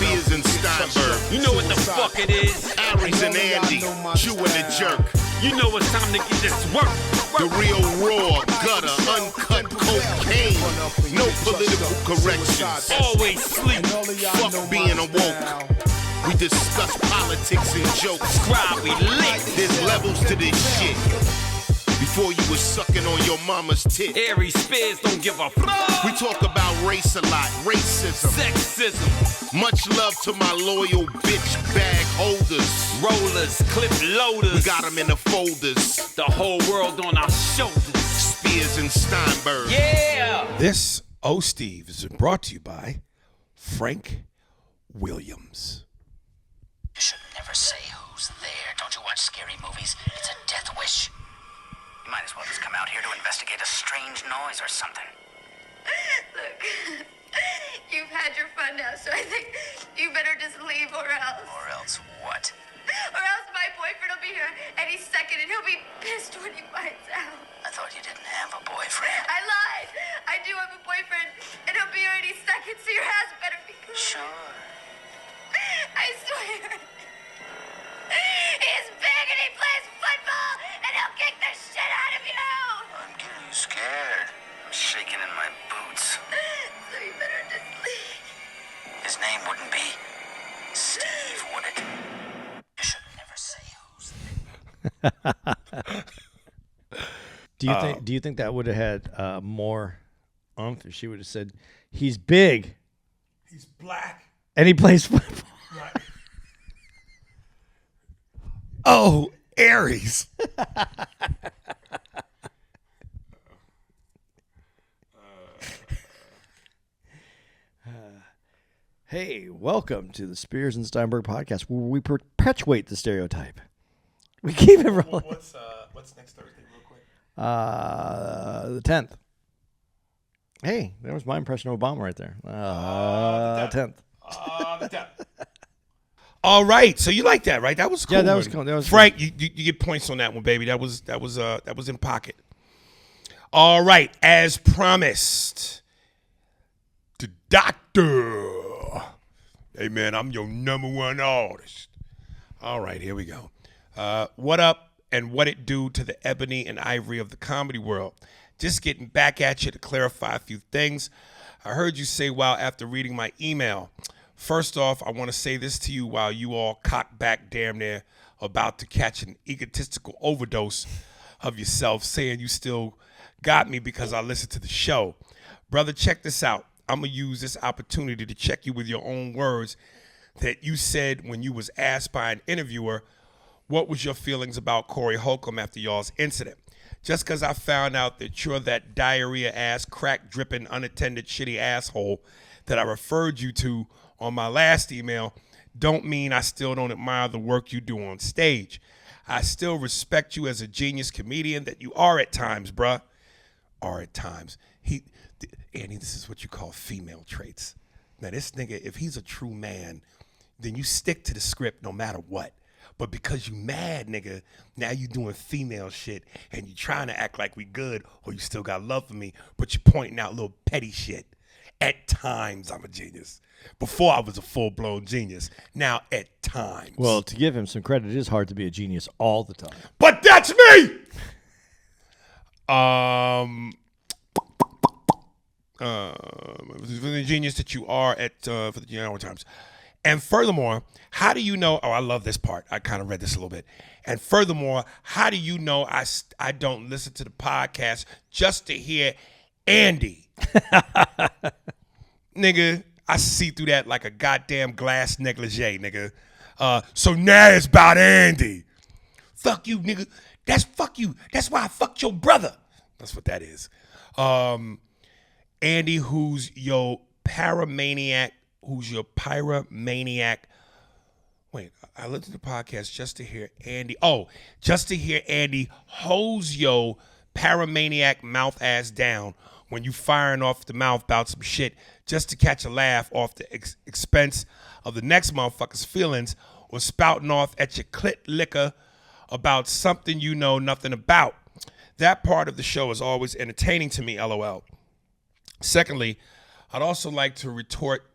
Spears and Steinberg. You know what the fuck it is? Aries and Andy, Jew and the Jerk. You know it's time to get this work. The real raw, gutter, uncut cocaine. No political corrections. Always sleep. Fuck being awoke. We discuss politics and jokes. Scribe, we lit. There's levels to this shit. Before you was sucking on your mama's tit. Aries Spears don't give a fuck. We talk about race a lot, racism. Sexism. Much love to my loyal bitch bag holders. Rollers, clip loaders. We got them in the folders. The whole world on our shoulders. Spears and Steinberg. Yeah. This Oh Steve is brought to you by Frank Williams. You should never say who's there. Don't you watch scary movies? It's a death wish. You might as well just come out here to investigate a strange noise or something. Look, you've had your fun now, so I think you better just leave or else. Or else what? Or else my boyfriend will be here any second and he'll be pissed when he finds out. I thought you didn't have a boyfriend. I lied. I do have a boyfriend and he'll be here any second, so your ass better be clean. Sure. I swear. He's big and he plays football and he'll kick the shit out of you. I'm getting scared. I'm shaking in my boots. So you better just leave. His name wouldn't be Steve, would it? You should never say who's there. Do you think that would have had more oomph if she would have said, he's big He's black. and he plays football? Right. Oh, Aries. Hey, welcome to the Spears and Steinberg podcast, where we perpetuate the stereotype. We keep it rolling. What's next Thursday, real quick? The 10th. Hey, there was my impression of Obama right there. The 10th. The 10th. All right, so you like that, right? That was cool. Yeah, that was cool. That was Frank, you get points on that one, baby. That was in pocket. All right, as promised, the doctor. Hey man, I'm your number one artist. All right, here we go. What up and what it do to the ebony and ivory of the comedy world? Just getting back at you to clarify a few things. I heard you say while after reading my email. First off, I want to say this to you while you all cock back damn near about to catch an egotistical overdose of yourself, saying you still got me because I listened to the show. Brother, check this out. I'm going to use this opportunity to check you with your own words that you said when you was asked by an interviewer, what was your feelings about Corey Holcomb after y'all's incident? Just because I found out that you're that diarrhea-ass, crack-dripping, unattended, shitty asshole that I referred you to on my last email don't mean I still don't admire the work you do on stage. I still respect you as a genius comedian that you are at times, bruh. Are at times. Andy, this is what you call female traits. Now, this nigga, if he's a true man, then you stick to the script no matter what. But because you mad, nigga, now you doing female shit and you trying to act like we good or you still got love for me, but you pointing out little petty shit. At times, I'm a genius. Before, I was a full-blown genius. Now, at times. Well, to give him some credit, it is hard to be a genius all the time. But that's me! For the genius that you are at for the New York Times. And furthermore, how do you know? Oh, I love this part. I kind of read this a little bit. And furthermore, how do you know I don't listen to the podcast just to hear Andy? Nigga, I see through that like a goddamn glass negligee, nigga. So now it's about Andy. Fuck you, nigga. Fuck you. That's why I fucked your brother. That's what that is. Andy, who's your pyromaniac. Wait, I listened to the podcast just to hear Andy. Oh, just to hear Andy hose your pyromaniac mouth ass down when you firing off the mouth about some shit just to catch a laugh off the expense of the next motherfucker's feelings or spouting off at your clit liquor about something you know nothing about. That part of the show is always entertaining to me, LOL. Secondly, I'd also like to retort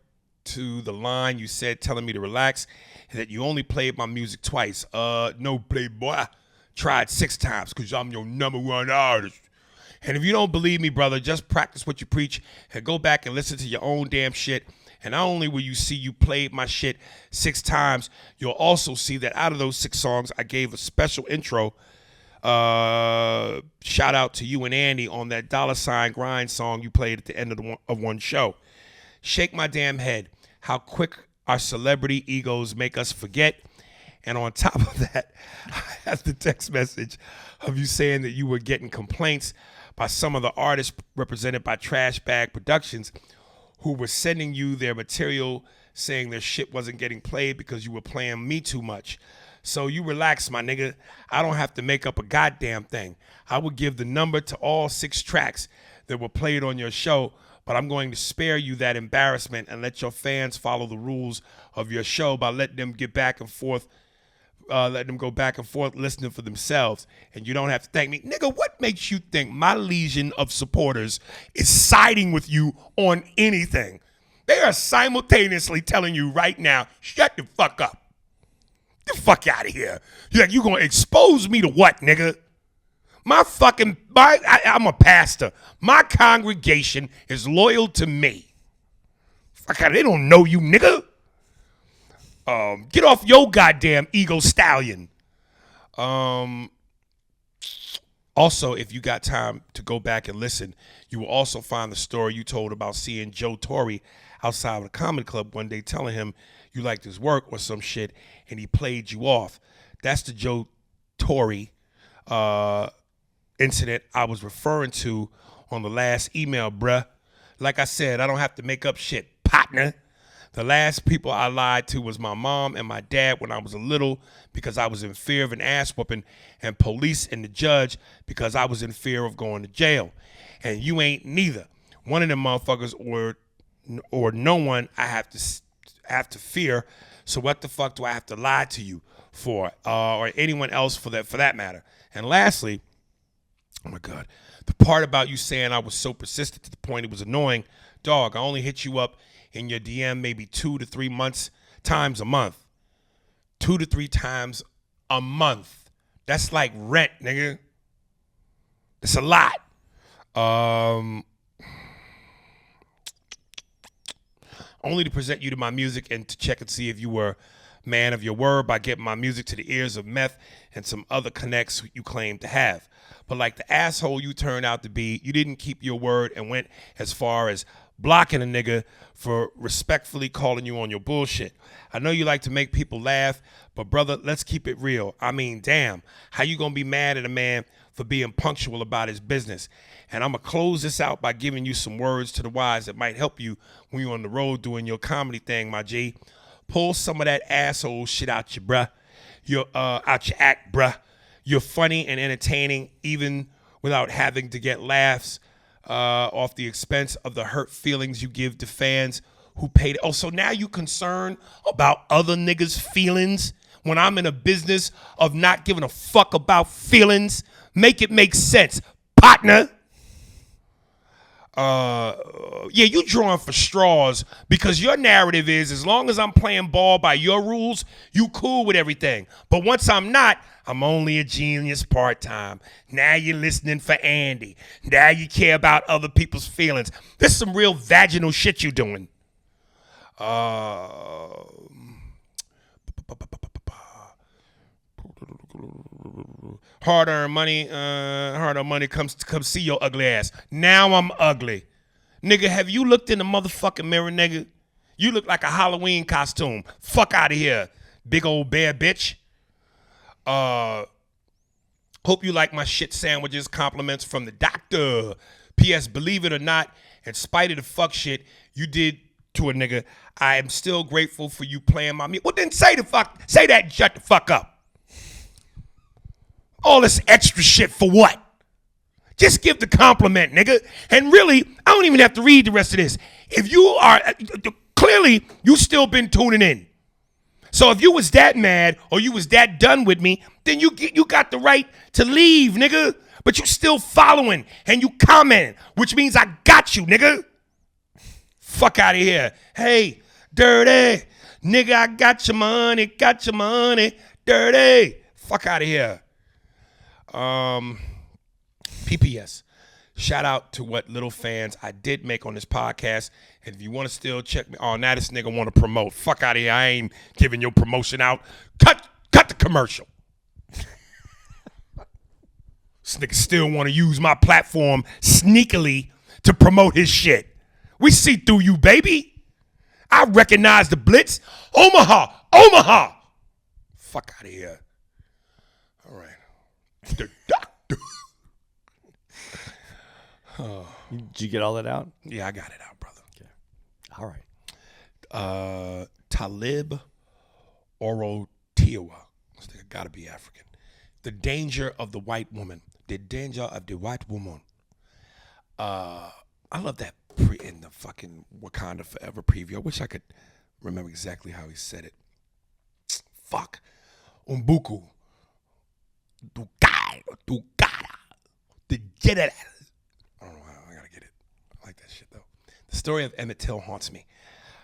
to the line you said telling me to relax and that you only played my music twice. No, playboy. Tried 6 times because I'm your #1 artist. And if you don't believe me, brother, just practice what you preach and go back and listen to your own damn shit. And not only will you see you played my shit 6 times, you'll also see that out of those 6 songs, I gave a special intro. Shout out to you and Andy on that $ Grind song you played at the end of one show. Shake my damn head. How quick our celebrity egos make us forget. And on top of that, I have the text message of you saying that you were getting complaints by some of the artists represented by Trash Bag Productions who were sending you their material saying their shit wasn't getting played because you were playing me too much. So you relax, my nigga. I don't have to make up a goddamn thing. I would give the number to all 6 tracks that were played on your show, but I'm going to spare you that embarrassment and let your fans follow the rules of your show by letting them get back and forth, letting them go back and forth listening for themselves. And you don't have to thank me. Nigga, what makes you think my legion of supporters is siding with you on anything? They are simultaneously telling you right now, shut the fuck up. Get the fuck out of here. You gonna expose me to what, nigga? I'm a pastor. My congregation is loyal to me. Fuck out, they don't know you, nigga. Get off your goddamn ego stallion. Also, if you got time to go back and listen, you will also find the story you told about seeing Joe Torre outside of a comedy club one day telling him you liked his work or some shit, and he played you off. That's the Joe Torre incident I was referring to on the last email, bruh. Like I said, I don't have to make up shit, partner. The last people I lied to was my mom and my dad when I was little because I was in fear of an ass whooping, and police and the judge because I was in fear of going to jail. And you ain't neither. One of them motherfuckers or no one I have to fear. So what the fuck do I have to lie to you for, or anyone else for that matter? And lastly, oh my God, the part about you saying I was so persistent to the point it was annoying. Dog, I only hit you up in your DM maybe 2 to 3 times a month. 2 to 3 times a month. That's like rent, nigga. That's a lot. Only to present you to my music and to check and see if you were man of your word by getting my music to the ears of Meth and some other connects you claim to have. But like the asshole you turned out to be, you didn't keep your word and went as far as blocking a nigga for respectfully calling you on your bullshit. I know you like to make people laugh, but brother, let's keep it real. I mean, damn, how you gonna be mad at a man for being punctual about his business? And I'm gonna close this out by giving you some words to the wise that might help you when you're on the road doing your comedy thing, my G. Pull some of that asshole shit out your bruh. Out your act, bruh. You're funny and entertaining even without having to get laughs off the expense of the hurt feelings you give to fans who paid. Oh, so now you concerned about other niggas' feelings when I'm in a business of not giving a fuck about feelings? Make it make sense, partner. Yeah, you drawing for straws because your narrative is as long as I'm playing ball by your rules, you cool with everything. But once I'm not, I'm only a genius part-time. Now you're listening for Andy. Now you care about other people's feelings. This is some real vaginal shit you doing. Hard-earned money comes see your ugly ass. Now I'm ugly. Nigga, have you looked in the motherfucking mirror, nigga? You look like a Halloween costume. Fuck out of here, big old bear bitch. Hope you like my shit sandwiches. Compliments from the doctor. P.S. Believe it or not, in spite of the fuck shit you did to a nigga, I am still grateful for you playing my music. Well, then say that and shut the fuck up. All this extra shit for what? Just give the compliment, nigga. And really, I don't even have to read the rest of this. If you are, clearly, you still been tuning in. So if you was that mad or you was that done with me, then you got the right to leave, nigga. But you still following and you commenting, which means I got you, nigga. Fuck out of here. Hey, Dirty. Nigga, I got your money, dirty. Fuck out of here. PPS. Shout out to what little fans I did make on this podcast. And if you want to still check me, oh, now this nigga want to promote. Fuck out of here. I ain't giving your promotion out. Cut the commercial. This nigga still want to use my platform sneakily to promote his shit. We see through you, baby. I recognize the blitz. Omaha. Fuck out of here. All right. The doctor. Did you get all that out? Yeah, I got it out, brother. Okay. All right. Talib Orotiwa. This nigga gotta be African. The danger of the white woman. The danger of the white woman. I love that in the fucking Wakanda Forever preview. I wish I could remember exactly how he said it. Fuck. Umbuku. Dugada. To get it. I don't know how. I gotta get it. I like that shit, though. The story of Emmett Till haunts me.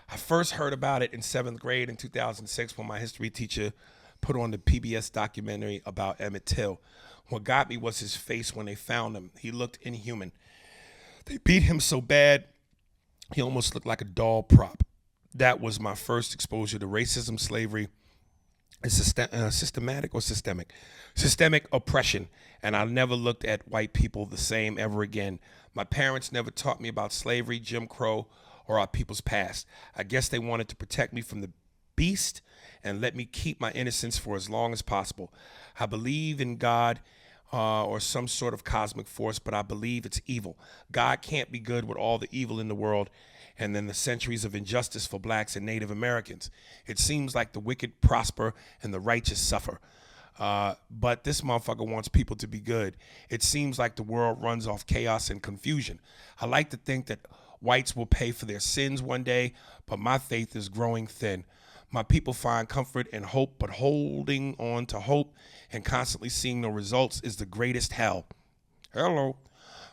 I first heard about it in 7th grade in 2006 when my history teacher put on the PBS documentary about Emmett Till. What got me was his face when they found him. He looked inhuman. They beat him so bad, he almost looked like a doll prop. That was my first exposure to racism, slavery, and systematic oppression. And I never looked at white people the same ever again. My parents never taught me about slavery, Jim Crow, or our people's past. I guess they wanted to protect me from the beast and let me keep my innocence for as long as possible. I believe in God or some sort of cosmic force, but I believe it's evil. God can't be good with all the evil in the world and then the centuries of injustice for blacks and Native Americans. It seems like the wicked prosper and the righteous suffer. But this motherfucker wants people to be good. It seems like the world runs off chaos and confusion. I like to think that whites will pay for their sins one day, but my faith is growing thin. My people find comfort and hope, but holding on to hope and constantly seeing no results is the greatest hell. Hello.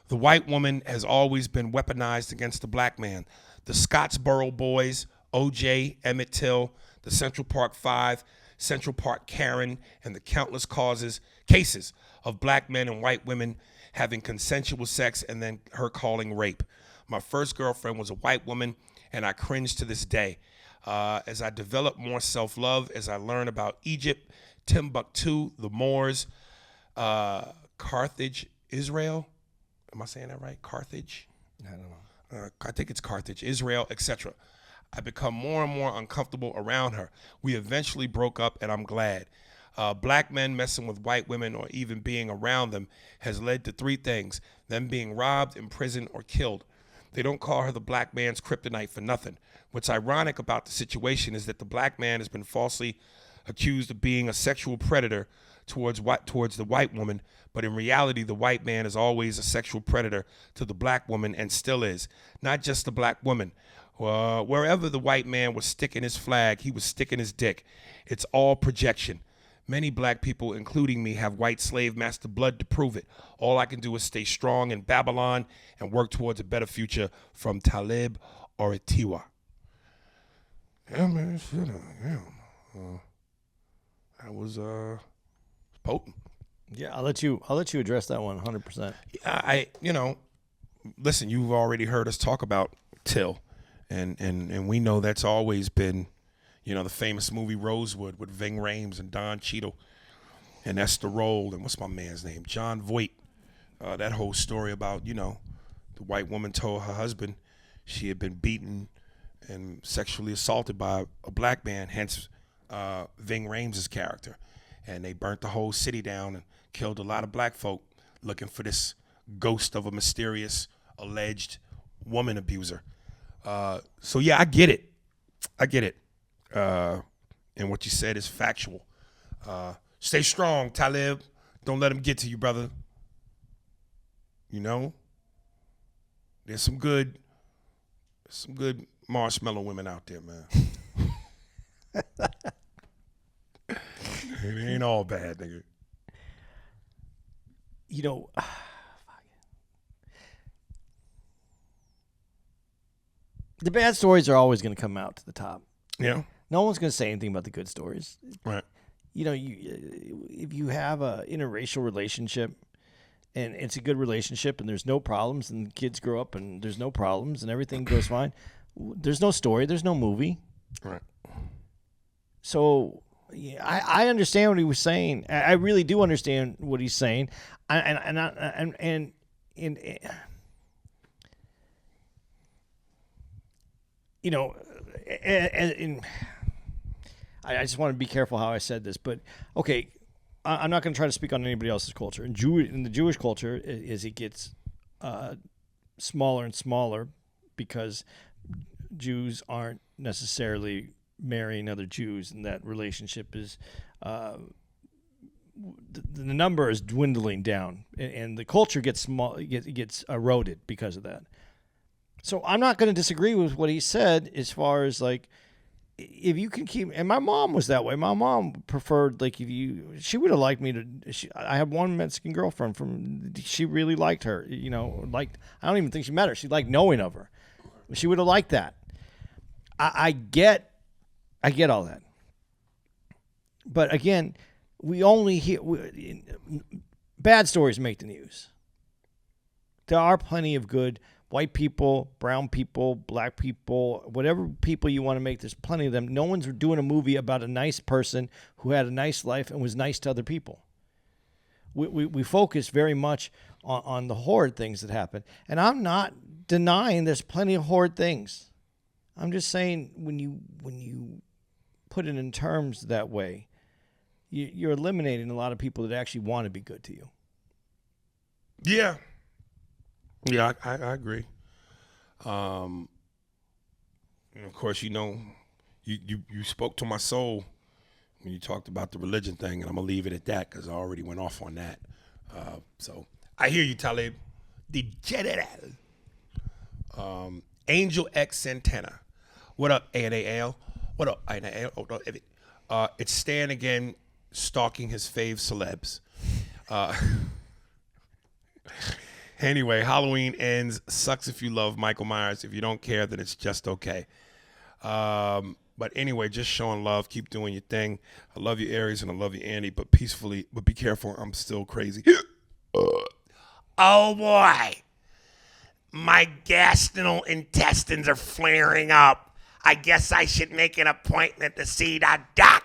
The white woman has always been weaponized against the black man. The Scottsboro Boys, OJ, Emmett Till, the Central Park Five, Central Park Karen, and the countless cases of black men and white women having consensual sex and then her calling rape. My first girlfriend was a white woman, and I cringe to this day. As I develop more self-love, as I learn about Egypt, Timbuktu, the Moors, Carthage, Israel. Am I saying that right? Carthage? I don't know. I think it's Carthage, Israel, etc. I become more and more uncomfortable around her. We eventually broke up, and I'm glad. Black men messing with white women or even being around them has led to 3 things: them being robbed, imprisoned, or killed. They don't call her the black man's kryptonite for nothing. What's ironic about the situation is that the black man has been falsely accused of being a sexual predator towards the white woman, but in reality, the white man is always a sexual predator to the black woman and still is. Not just the black woman. Wherever the white man was sticking his flag, he was sticking his dick. It's all projection. Many black people, including me, have white slave master blood to prove it. All I can do is stay strong in Babylon and work towards a better future. From Talib Orotiwa. Yeah, man, shit. That was potent. Yeah, I'll let you address that one 100%. Listen, you've already heard us talk about Till, and we know that's always been, the famous movie Rosewood with Ving Rhames and Don Cheadle, and that's the role. And what's my man's name? John Voight. That whole story about, the white woman told her husband she had been beaten and sexually assaulted by a black man, hence Ving Rhames' character. And they burnt the whole city down and killed a lot of black folk looking for this ghost of a mysterious alleged woman abuser. So yeah, I get it. And what you said is factual. Stay strong, Talib. Don't let him get to you, brother. There's some good marshmallow women out there, man. It ain't all bad, nigga. The bad stories are always going to come out to the top. Yeah. No one's going to say anything about the good stories. Right. You know, if you have a interracial relationship and it's a good relationship and there's no problems and the kids grow up and there's no problems and everything goes fine, there's no story, there's no movie. Right. So yeah, I understand what he was saying. I really do understand what he's saying. And you know, I just want to be careful how I said this, but okay, I'm not going to try to speak on anybody else's culture. In the Jewish culture, is it gets smaller and smaller because Jews aren't necessarily marrying other Jews, and that relationship is the number is dwindling down, and the culture gets small, gets eroded because of that. So I'm not going to disagree with what he said as far as like, if you can keep, and my mom was that way. My mom preferred, like, she would have liked me to, I have one Mexican girlfriend she really liked her, you know, I don't even think she met her. She liked knowing of her. She would have liked that. I get all that. But again, we only hear, bad stories make the news. There are plenty of good white people, brown people, black people, whatever people you want to make, there's plenty of them. No one's doing a movie about a nice person who had a nice life and was nice to other people. We focus very much on the horrid things that happen. And I'm not denying there's plenty of horrid things. I'm just saying when you put it in terms that way, you're eliminating a lot of people that actually want to be good to you. Yeah. Yeah, I agree. And of course, you know, you spoke to my soul when you talked about the religion thing, and I'm going to leave it at that because I already went off on that. So I hear you, Talib. The general. Angel X Santana. What up, ANAL? What up, ANAL? It's Stan again stalking his fave celebs. Anyway, Halloween ends. Sucks if you love Michael Myers. If you don't care, then it's just okay. But anyway, just showing love. Keep doing your thing. I love you, Aries, and I love you, Andy. But peacefully, but be careful. I'm still crazy. Oh, boy. My gastrointestinal intestines are flaring up. I guess I should make an appointment to see the doctor.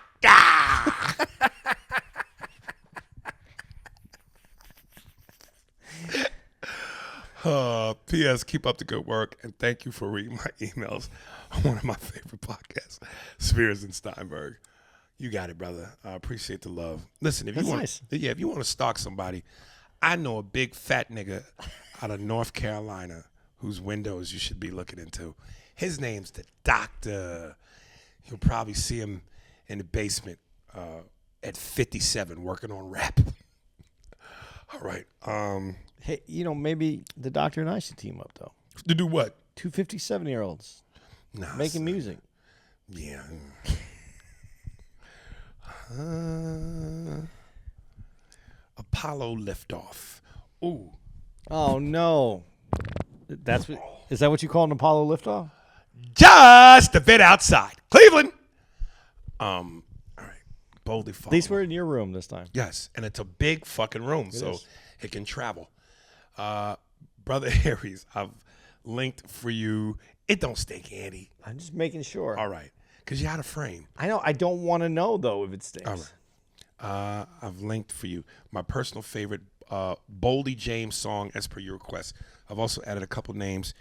P.S. Keep up the good work, and thank you for reading my emails on one of my favorite podcasts, Spears and Steinberg. You got it, brother. I appreciate the love. Listen, if you want, nice. if you want to stalk somebody, I know a big fat nigga out of North Carolina whose windows you should be looking into. His name's the Doctor. You'll probably see him in the basement at 57 working on rap. All right. Hey, you know, maybe the Doctor and I should team up, though. To do what? 2 57-year-olds making music. Yeah. Apollo liftoff. Ooh. Oh, no. Is that what you call an Apollo liftoff? Just a bit outside. Cleveland. All right. Boldly follow. At least we're in your room this time. Yes, and it's a big fucking room, so is. it can travel. Brother Aries, I've linked for you. It don't stink, Andy. I'm just making sure. All right, because you're out of frame. I know. I don't want to know, though, if it stinks. All right. I've linked for you my personal favorite Boldy James song as per your request. I've also added a couple names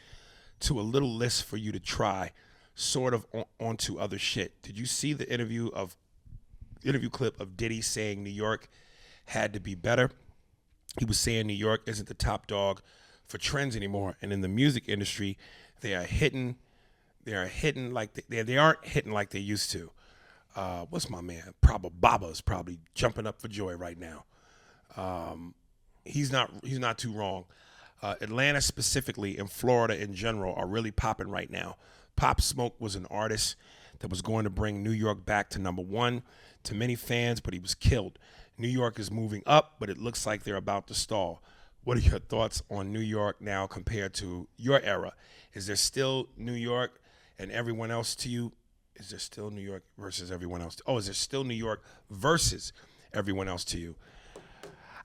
to a little list for you to try, sort of onto other shit. Did you see the interview clip of Diddy saying New York had to be better? He was saying New York isn't the top dog for trends anymore, and in the music industry, they aren't hitting like they used to. What's my man? Baba's probably jumping up for joy right now. He's not too wrong. Atlanta specifically and Florida in general are really popping right now. Pop Smoke was an artist that was going to bring New York back to number one to many fans, but he was killed. New York is moving up, but it looks like they're about to stall. What are your thoughts on New York now compared to your era? Is there still New York and everyone else to you, is there still New York versus everyone else? Is there still New York versus everyone else to you?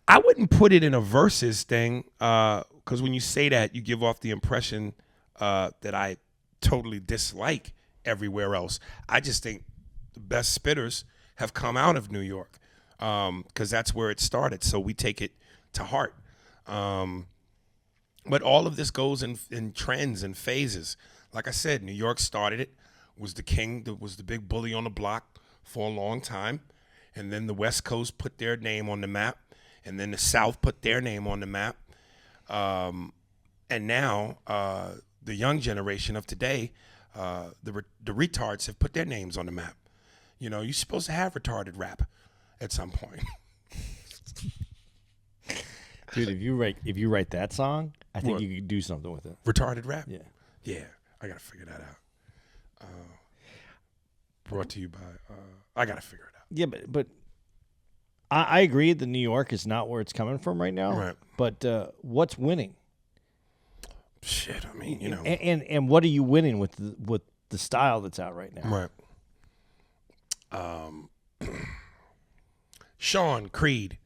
I wouldn't put it in a versus thing, because when you say that, you give off the impression that I totally dislike everywhere else. I just think the best spitters have come out of New York, because that's where it started. So we take it to heart. But all of this goes in trends and phases. Like I said, New York started it, was the king, was the big bully on the block for a long time. And then the West Coast put their name on the map. And then the South put their name on the map. And now the young generation of today, the retards have put their names on the map. You know, you're supposed to have retarded rap at some point. Dude, if you write that song, I think What? you could do something with it. Retarded rap? Yeah. Yeah, I got to figure that out. Brought to you by, I got to figure it out. Yeah, but I agree that New York is not where it's coming from right now. Right. But what's winning? Shit, I mean, you know. And what are you winning with the style that's out right now? Right. Sean Creed.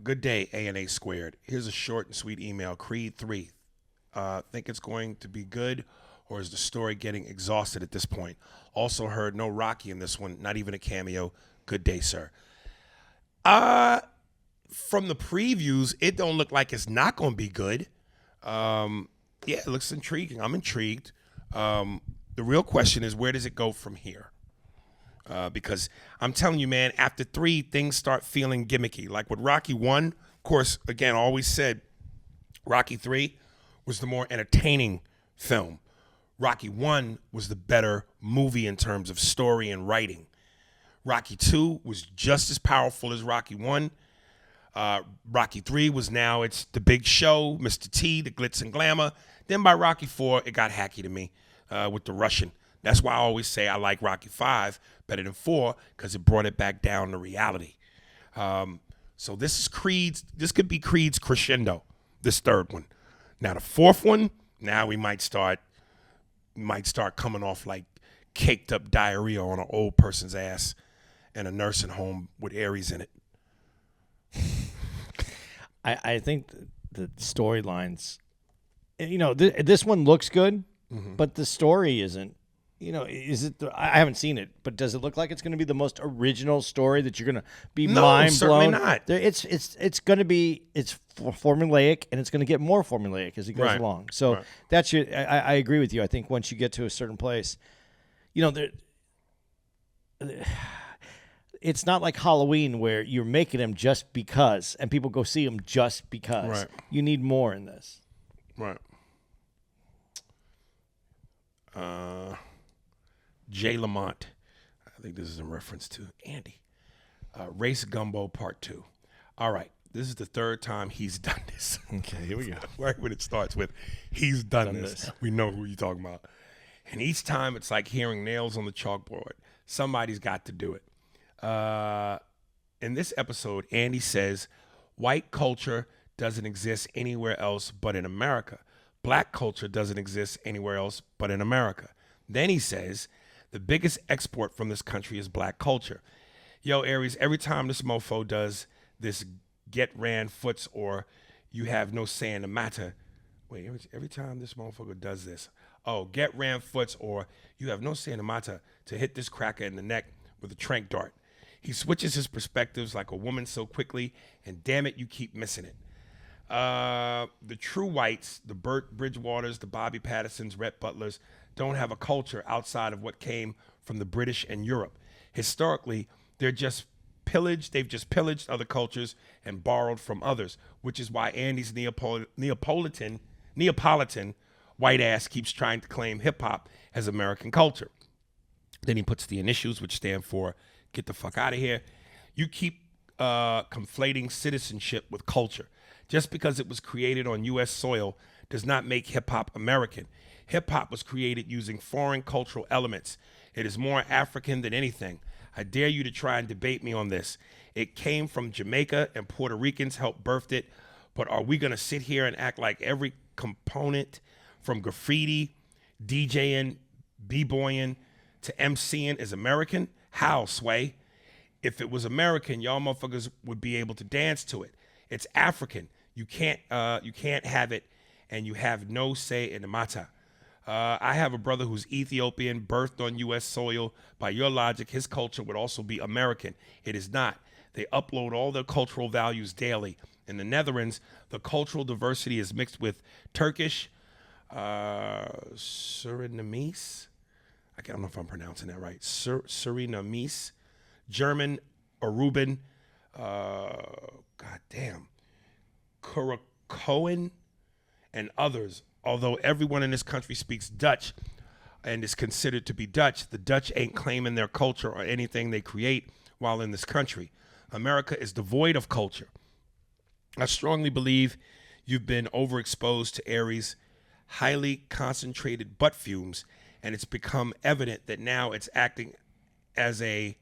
Good day, A&A squared. Here's a short and sweet email. Creed 3. Think it's going to be good, or is the story getting exhausted at this point? Also heard no Rocky in this one, not even a cameo. Good day, sir. From the previews, it don't look like it's not going to be good. Yeah, it looks intriguing. I'm intrigued. The real question is, where does it go from here? Because I'm telling you, man, after 3, things start feeling gimmicky. Like with Rocky 1, of course, again, I always said Rocky 3 was the more entertaining film. Rocky 1 was the better movie in terms of story and writing. Rocky 2 was just as powerful as Rocky 1. Rocky 3 was now, it's the big show, Mr. T, the glitz and glamour. Then by Rocky 4, it got hacky to me with the Russian. That's why I always say I like Rocky 5 better than 4, because it brought it back down to reality. So this is Creed's, this could be Creed's crescendo, this third one. Now the fourth one, now we might start coming off like caked up diarrhea on an old person's ass in a nursing home with Aries in it. I think the storylines, you know, this one looks good, but the story isn't. You know, is it? I haven't seen it, but does it look like it's going to be the most original story that you're going to be mind certainly blown? not. It's going to be formulaic, and it's going to get more formulaic as it goes along. So that's I agree with you. I think once you get to a certain place, you know, it's not like Halloween where you're making them just because, and people go see them just because. Right. You need more in this. Right. Jay Lamont. I think this is in reference to Andy. Race Gumbo Part 2. All right. This is the third time he's done this. Okay, here we go. Right when it starts with, he's done this. We know who you're talking about. And each time it's like hearing nails on the chalkboard. Somebody's got to do it. In this episode, Andy says, white culture doesn't exist anywhere else but in America. Black culture doesn't exist anywhere else but in America. Then he says, the biggest export from this country is black culture. Yo, Aries, every time this mofo does this get ran foots or you have no say in the matter. Wait, every time this motherfucker does this. Oh, get ran foots or you have no say in the matter to hit this cracker in the neck with a trank dart. He switches his perspectives like a woman so quickly, and damn it, you keep missing it. The true whites, the Burt Bridgewaters, the Bobby Pattersons, Rhett Butlers, don't have a culture outside of what came from the British and Europe. Historically, they've just pillaged other cultures and borrowed from others, which is why Andy's Neapolitan white ass keeps trying to claim hip-hop as American culture. Then he puts the initials, which stand for get the fuck out of here. You keep conflating citizenship with culture. Just because it was created on U.S. soil does not make hip-hop American. Hip-hop was created using foreign cultural elements. It is more African than anything. I dare you to try and debate me on this. It came from Jamaica and Puerto Ricans helped birth it, but are we going to sit here and act like every component from graffiti, DJing, B-boying to MCing is American? How, Sway? If it was American, y'all motherfuckers would be able to dance to it. It's African. You can't have it, and you have no say in the matter. I have a brother who's Ethiopian, birthed on U.S. soil. By your logic, his culture would also be American. It is not. They upload all their cultural values daily. In the Netherlands, the cultural diversity is mixed with Turkish, Surinamese. I don't know if I'm pronouncing that right. Surinamese, German, Aruban, goddamn, Curaçoan, and others. Although everyone in this country speaks Dutch and is considered to be Dutch, the Dutch ain't claiming their culture or anything they create while in this country. America is devoid of culture. I strongly believe you've been overexposed to Aries' highly concentrated butt fumes, and it's become evident that now it's acting as a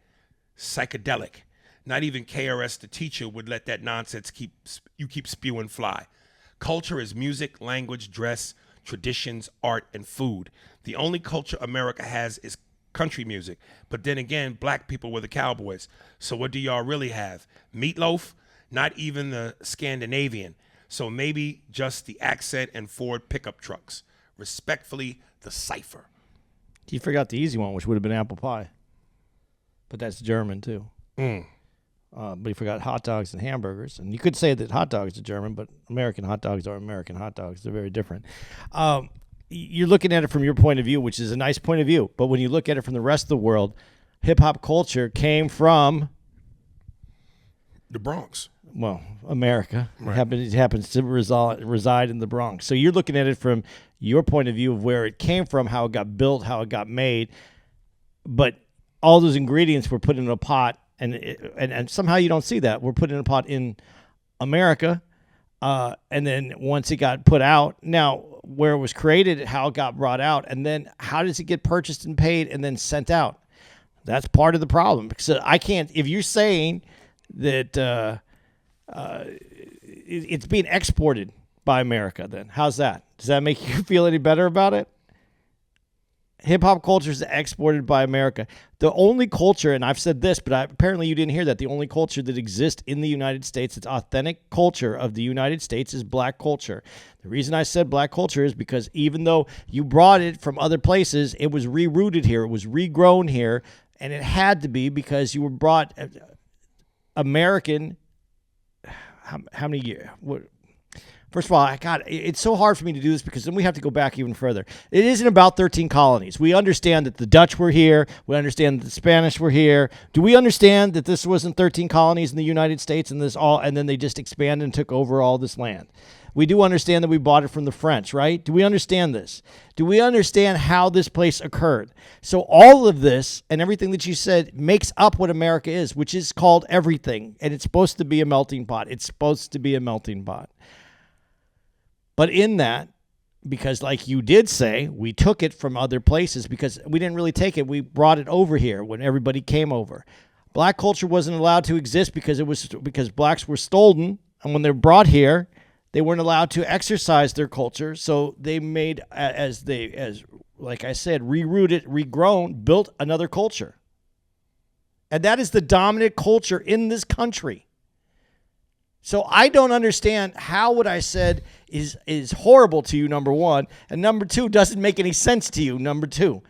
psychedelic. Not even KRS the teacher would let that nonsense keep spewing fly. Culture is music, language, dress, traditions, art, and food. The only culture America has is country music. But then again, black people were the cowboys. So what do y'all really have? Meatloaf? Not even the Scandinavian. So maybe just the accent and Ford pickup trucks. Respectfully, the Cypher. You forgot the easy one, which would have been apple pie. But that's German, too. But you forgot hot dogs and hamburgers. And you could say that hot dogs are German, but American hot dogs are American hot dogs. They're very different. You're looking at it from your point of view, which is a nice point of view. But when you look at it from the rest of the world, hip-hop culture came from the Bronx. Well, America. Right. It happens to reside in the Bronx. So you're looking at it from your point of view of where it came from, how it got built, how it got made. But all those ingredients were put in a pot, and somehow you don't see that. We're put in a pot in America, and then once it got put out, now where it was created, how it got brought out, and then how does it get purchased and paid and then sent out? That's part of the problem. Because I can't, if you're saying that it's being exported by America, then how's that? Does that make you feel any better about it? Hip-hop culture is exported by America. The only culture, and I've said this, but apparently you didn't hear that, the only culture that exists in the United States, it's authentic culture of the United States, is black culture. The reason I said black culture is because even though you brought it from other places, it was rerouted here, it was regrown here, and it had to be because you were brought American. How many years? First of all, it's so hard for me to do this because then we have to go back even further. It isn't about 13 colonies. We understand that the Dutch were here. We understand that the Spanish were here. Do we understand that this wasn't 13 colonies in the United States and then they just expanded and took over all this land? We do understand that we bought it from the French, right? Do we understand this? Do we understand how this place occurred? So all of this and everything that you said makes up what America is, which is called everything. And it's supposed to be a melting pot. It's supposed to be a melting pot. But in that, because like you did say, we took it from other places because we didn't really take it. We brought it over here when everybody came over. Black culture wasn't allowed to exist because blacks were stolen. And when they're brought here, they weren't allowed to exercise their culture. So they made, as like I said, rerouted, regrown, built another culture. And that is the dominant culture in this country. So I don't understand how what I said is horrible to you, number one, and number two, doesn't make any sense to you, number two.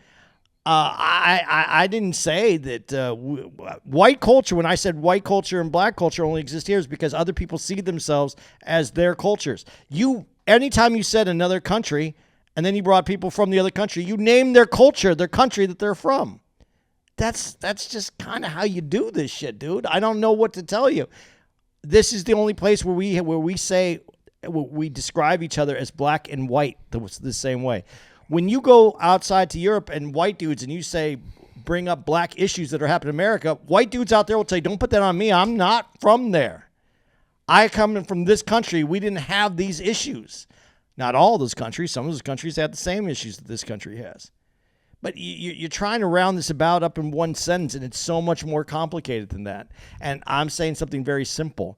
I didn't say that white culture, when I said white culture and black culture only exist here, is because other people see themselves as their cultures. Anytime you said another country, and then you brought people from the other country, you named their culture, their country that they're from. That's just kind of how you do this shit, dude. I don't know what to tell you. This is the only place where we say we describe each other as black and white the same way. When you go outside to Europe and white dudes and you say bring up black issues that are happening in America, white dudes out there will say, don't put that on me. I'm not from there. I come from this country. We didn't have these issues. Not all those countries. Some of those countries had the same issues that this country has. But you're trying to round this about up in one sentence, and it's so much more complicated than that. And I'm saying something very simple.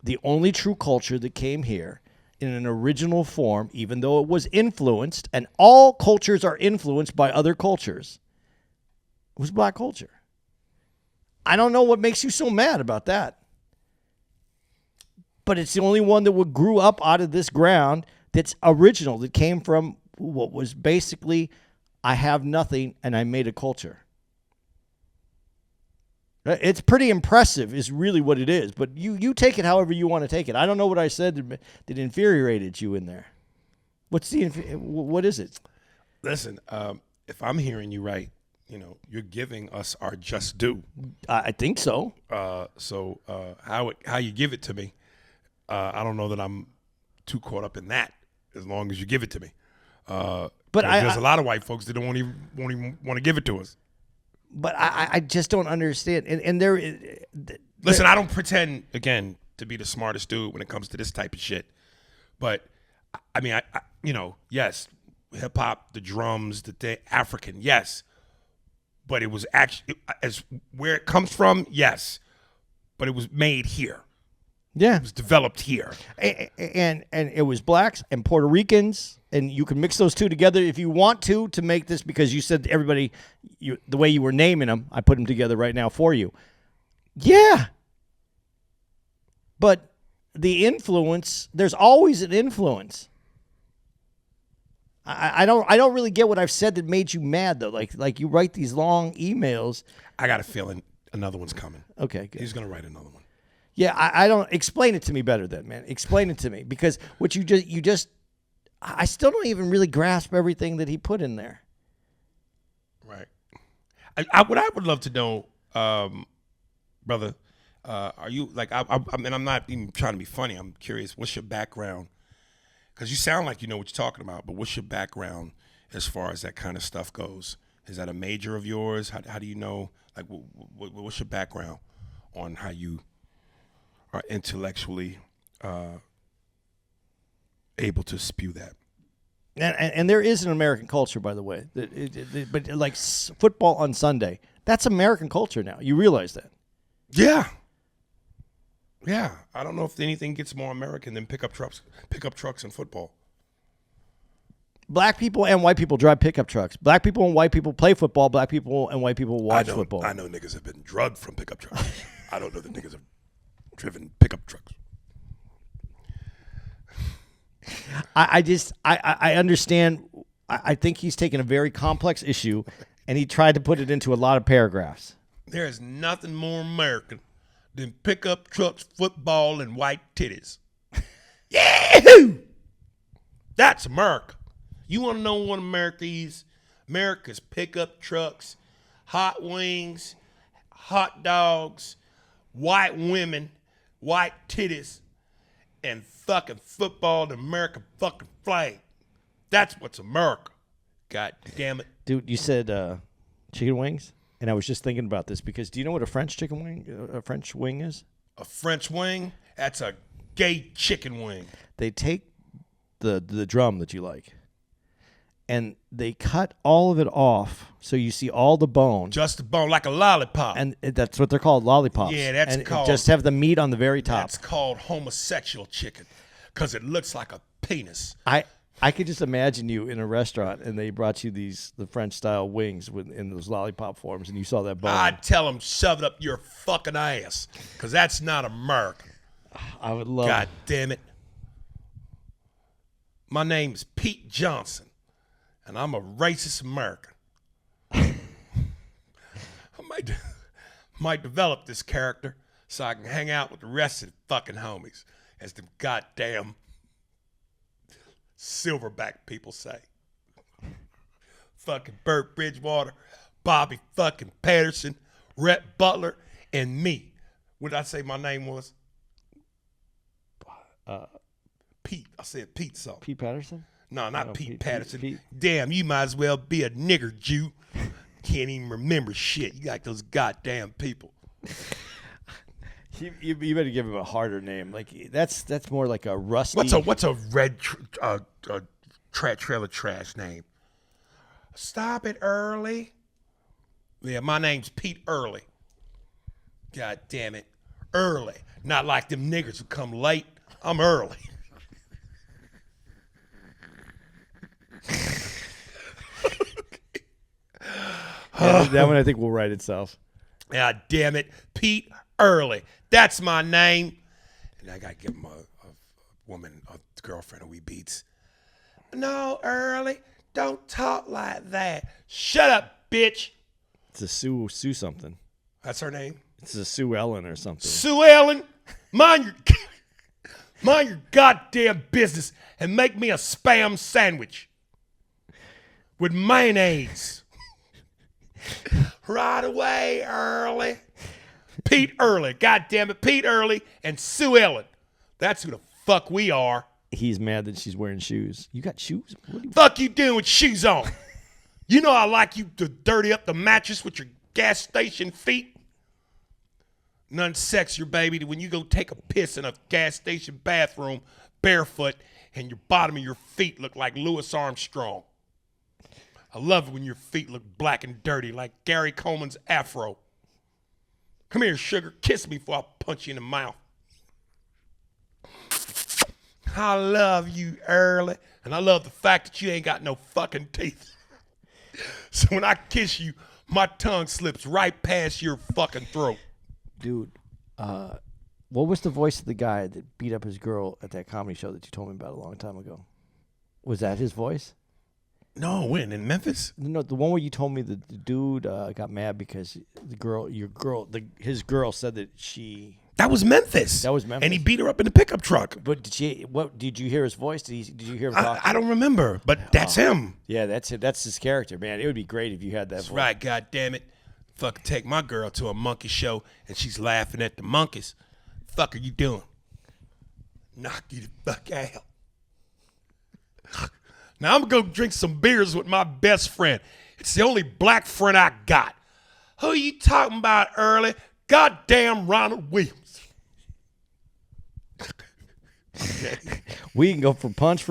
The only true culture that came here in an original form, even though it was influenced, and all cultures are influenced by other cultures, was black culture. I don't know what makes you so mad about that. But it's the only one that grew up out of this ground that's original, that came from what was basically, I have nothing and I made a culture. It's pretty impressive is really what it is. But you take it however you want to take it. I don't know what I said that infuriated you in there. What is it? Listen, if I'm hearing you right, you're giving us our just due. I think so. So how you give it to me, I don't know that I'm too caught up in that. As long as you give it to me, but there's a lot of white folks that won't even want to give it to us. But I just don't understand. And Listen, I don't pretend again to be the smartest dude when it comes to this type of shit. But I mean, yes, hip hop, the drums, the African, yes. But it was actually as where it comes from, yes. But it was made here. Yeah, it was developed here, and it was blacks and Puerto Ricans, and you can mix those two together if you want to make this, because you said everybody, the way you were naming them, I put them together right now for you. Yeah, but the influence, there's always an influence. I don't really get what I've said that made you mad though. Like you write these long emails. I got a feeling another one's coming. Okay, good. He's gonna write another one. Yeah, I don't explain it to me better then, man. Explain it to me, because what you just I still don't even really grasp everything that he put in there. Right. What I would love to know, brother, are you like I mean, I'm not even trying to be funny. I'm curious. What's your background? Because you sound like you know what you're talking about, but what's your background as far as that kind of stuff goes? Is that a major of yours? How do you know? Like, what's your background on how you are intellectually able to spew that? And there is an American culture, by the way. But like football on Sunday, that's American culture now. You realize that? Yeah. Yeah. I don't know if anything gets more American than pickup trucks and football. Black people and white people drive pickup trucks. Black people and white people play football. Black people and white people watch football. I know niggas have been drugged from pickup trucks. I don't know that niggas have driven pickup trucks. I understand. I think he's taken a very complex issue and he tried to put it into a lot of paragraphs. There is nothing more American than pickup trucks, football, and white titties. Yahoo! That's America. You want to know what America is? America's pickup trucks, hot wings, hot dogs, white women, white titties, and fucking football and American fucking flag. That's what's America. God damn it. Dude, you said chicken wings? And I was just thinking about this because do you know what a French wing is? A French wing? That's a gay chicken wing. They take the drum that you like and they cut all of it off so you see all the bone. Just the bone, like a lollipop. And that's what they're called, lollipops. Yeah, that's and called. Just have the meat on the very top. That's called homosexual chicken because it looks like a penis. I could just imagine you in a restaurant and they brought you the French style wings in those lollipop forms and you saw that bone. I'd tell them shove it up your fucking ass because that's not American. I would love. God damn it. My name's Pete Johnson and I'm a racist American. I might develop this character so I can hang out with the rest of the fucking homies, as them goddamn silverback people say. Fucking Burt Bridgewater, Bobby fucking Patterson, Rhett Butler, and me. What did I say my name was? Pete. I said Pete something. Pete Patterson? No, not Pete Patterson. Pete. Damn, you might as well be a nigger Jew. Can't even remember shit. You like those goddamn people. You better give him a harder name. Like that's more like a rusty. What's a red trailer trash name? Stop it, Early. Yeah, my name's Pete Early. God damn it, Early. Not like them niggers who come late. I'm early. That one I think will write itself. God damn it. Pete Early. That's my name. And I got to give him a woman, a girlfriend who he beats. No, Early. Don't talk like that. Shut up, bitch. It's a Sue something. That's her name? It's a Sue Ellen or something. Sue Ellen, mind your goddamn business and make me a Spam sandwich with mayonnaise. Right away, Early. Pete Early. God damn it. Pete Early and Sue Ellen. That's who the fuck we are. He's mad that she's wearing shoes. You got shoes? Fuck you doing with shoes on? You know I like you to dirty up the mattress with your gas station feet. None sexier, baby, than when you go take a piss in a gas station bathroom barefoot and your bottom of your feet look like Louis Armstrong. I love it when your feet look black and dirty like Gary Coleman's afro. Come here, sugar. Kiss me before I punch you in the mouth. I love you, Early. And I love the fact that you ain't got no fucking teeth. So when I kiss you, my tongue slips right past your fucking throat. Dude, what was the voice of the guy that beat up his girl at that comedy show that you told me about a long time ago? Was that his voice? No, when? In Memphis? No, the one where you told me that the dude got mad because his girl said that she... That was Memphis. That was Memphis. And he beat her up in the pickup truck. But did you hear his voice? Did you hear him talk? I don't remember, but that's him. Yeah, that's it. That's his character, man. It would be great if you had that That's voice. right, God damn it. Fucking take my girl to a monkey show and she's laughing at the monkeys. Fuck are you doing? Knock you the fuck out. Now I'm gonna go drink some beers with my best friend. It's the only black friend I got. Who are you talking about, Early? Goddamn Ronald Williams. Okay. We can go for punch.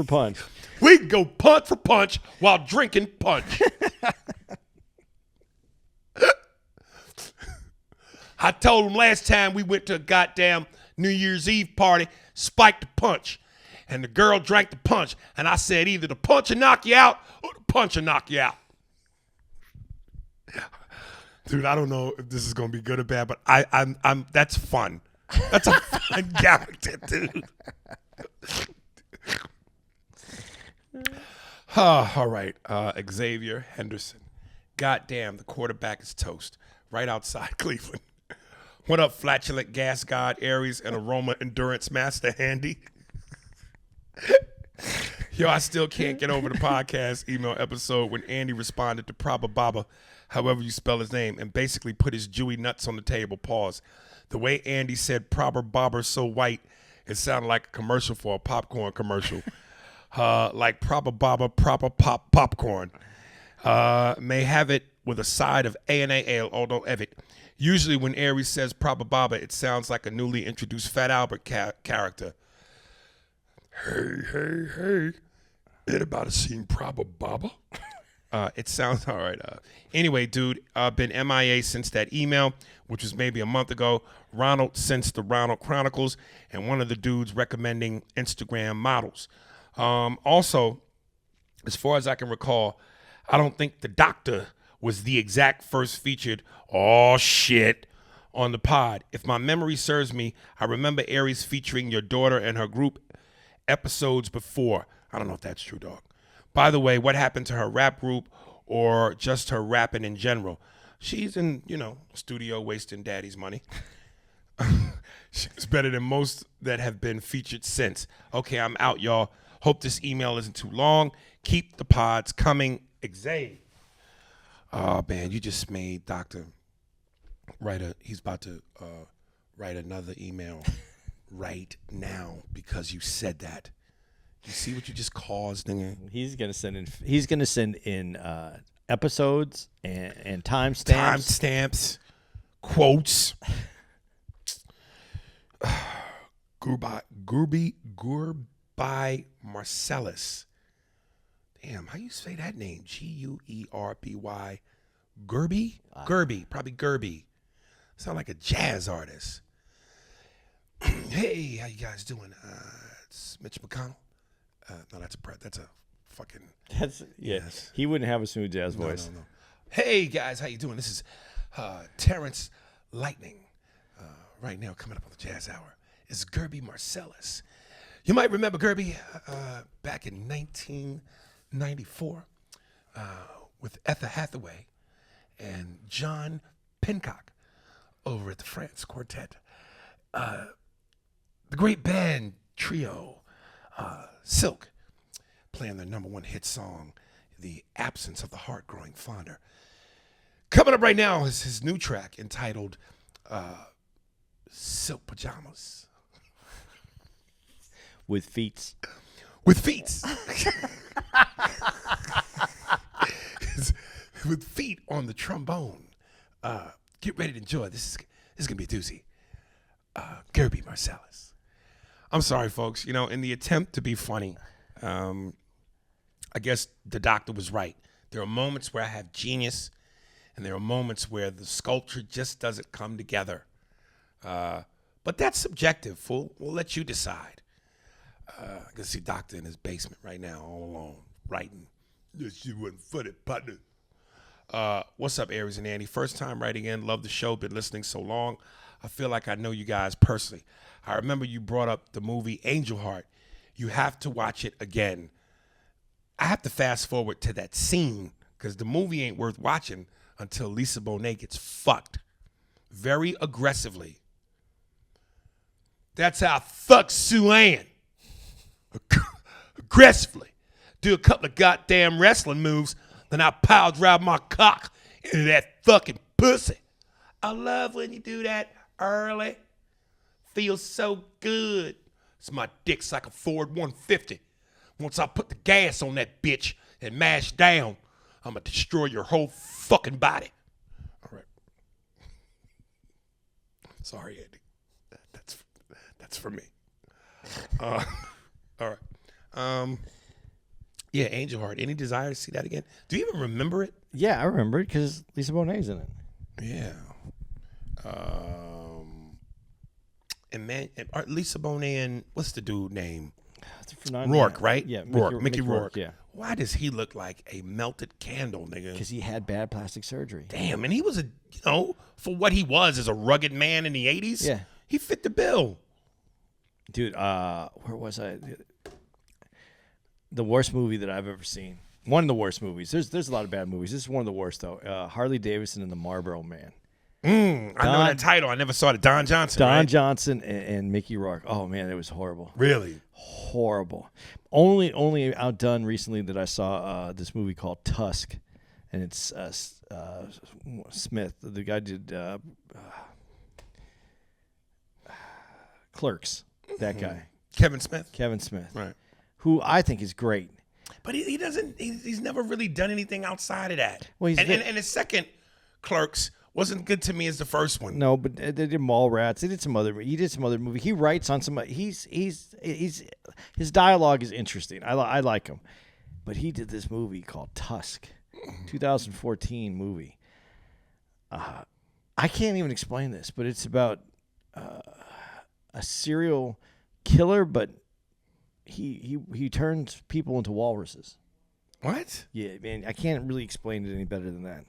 We can go punch for punch while drinking punch. I told him last time we went to a goddamn New Year's Eve party, spiked the punch. And the girl drank the punch. And I said, either the punch will knock you out or the punch will knock you out. Dude, I don't know if this is going to be good or bad, but I'm that's fun. That's a fun character, dude. All right. Xavier Henderson. Goddamn, the quarterback is toast. Right outside Cleveland. What up, flatulent gas god Aries and aroma endurance master Handy? Yo, I still can't get over the podcast email episode when Andy responded to Prabha Baba, however you spell his name, and basically put his Jewy nuts on the table. Pause. The way Andy said Prabha Baba so white, it sounded like a commercial for a popcorn commercial. Like Prabha Baba proper popcorn. May have it with a side of A&A ale, although Evitt. Usually when Aries says Prabha Baba, it sounds like a newly introduced Fat Albert character. Hey, anybody seen Prabha Baba? It sounds all right. Anyway, dude, been MIA since that email, which was maybe a month ago. Ronald since the Ronald Chronicles, and one of the dudes recommending Instagram models. Also, as far as I can recall, I don't think the doctor was the exact first featured on the pod. If my memory serves me, I remember Aries featuring your daughter and her group episodes before. I don't know if that's true, dog. By the way, what happened to her rap group or just her rapping in general? She's in, studio wasting daddy's money. She's better than most that have been featured since. Okay, I'm out, y'all. Hope this email isn't too long. Keep the pods coming. Xavier. Oh, man, you just made Dr. He's about to write another email right now because you said that. You see what you just caused, nigga? He's gonna send in episodes and timestamps. Timestamps, quotes. Gurby Marcellus. Damn, how you say that name? Guerby. Gurby? Gurby, probably Gurby. Sound like a jazz artist. Hey, how you guys doing? It's Mitch McConnell. No, that's a fucking. Yes. He wouldn't have a smooth jazz voice. No. Hey guys, how you doing? This is Terrence Lightning. Right now, coming up on the Jazz Hour is Gerby Marcellus. You might remember Gerby back in 1994 with Etta Hathaway and John Pincock over at the France Quartet. The great band trio, Silk, playing their number one hit song, The Absence of the Heart Growing Fonder. Coming up right now is his new track entitled Silk Pajamas. With feet. With feet. With feet on the trombone. Get ready to enjoy. This is going to be a doozy. Gerby Marcellus. I'm sorry, folks. You know, in the attempt to be funny, I guess the doctor was right. There are moments where I have genius, and there are moments where the sculpture just doesn't come together. But that's subjective, fool. We'll let you decide. I can see Doctor in his basement right now, all alone, writing. This shit wasn't funny, partner. What's up, Aries and Andy? First time writing in. Love the show. Been listening so long. I feel like I know you guys personally. I remember you brought up the movie Angel Heart. You have to watch it again. I have to fast forward to that scene because the movie ain't worth watching until Lisa Bonet gets fucked very aggressively. That's how I fuck Sue Ann. Aggressively. Do a couple of goddamn wrestling moves, then I pile drive my cock into that fucking pussy. I love when you do that early. Feels so good. So my dick's like a Ford 150. Once I put the gas on that bitch and mash down, I'm going to destroy your whole fucking body. All right. Sorry, Andy. That's for me. All right. Yeah, Angel Heart. Any desire to see that again? Do you even remember it? Yeah, I remember it because Lisa Bonet's in it. Yeah. And Lisa Bonet and what's the dude name? Rourke, right? Yeah, Mickey Rourke. Yeah. Why does he look like a melted candle, nigga? Because he had bad plastic surgery. Damn, and he was for what he was as a rugged man in the 80s, Yeah. he fit the bill. Dude, where was I? The worst movie that I've ever seen. One of the worst movies. There's a lot of bad movies. This is one of the worst, though. Harley Davidson and the Marlboro Man. I know that title. I never saw it. Don Johnson. Don Johnson and Mickey Rourke. Oh, man, it was horrible. Really? Horrible. Only outdone recently that I saw this movie called Tusk. And it's Smith. The guy did Clerks. That guy. Kevin Smith. Right. Who I think is great. But he doesn't. He's never really done anything outside of that. Well, and his second Clerks wasn't good to me as the first one. No, but they did Mallrats. He did some other movie. He writes on some. His dialogue is interesting. I like him, but he did this movie called Tusk, 2014 movie. I can't even explain this, but it's about a serial killer, but he turns people into walruses. What? Yeah, man, I can't really explain it any better than that.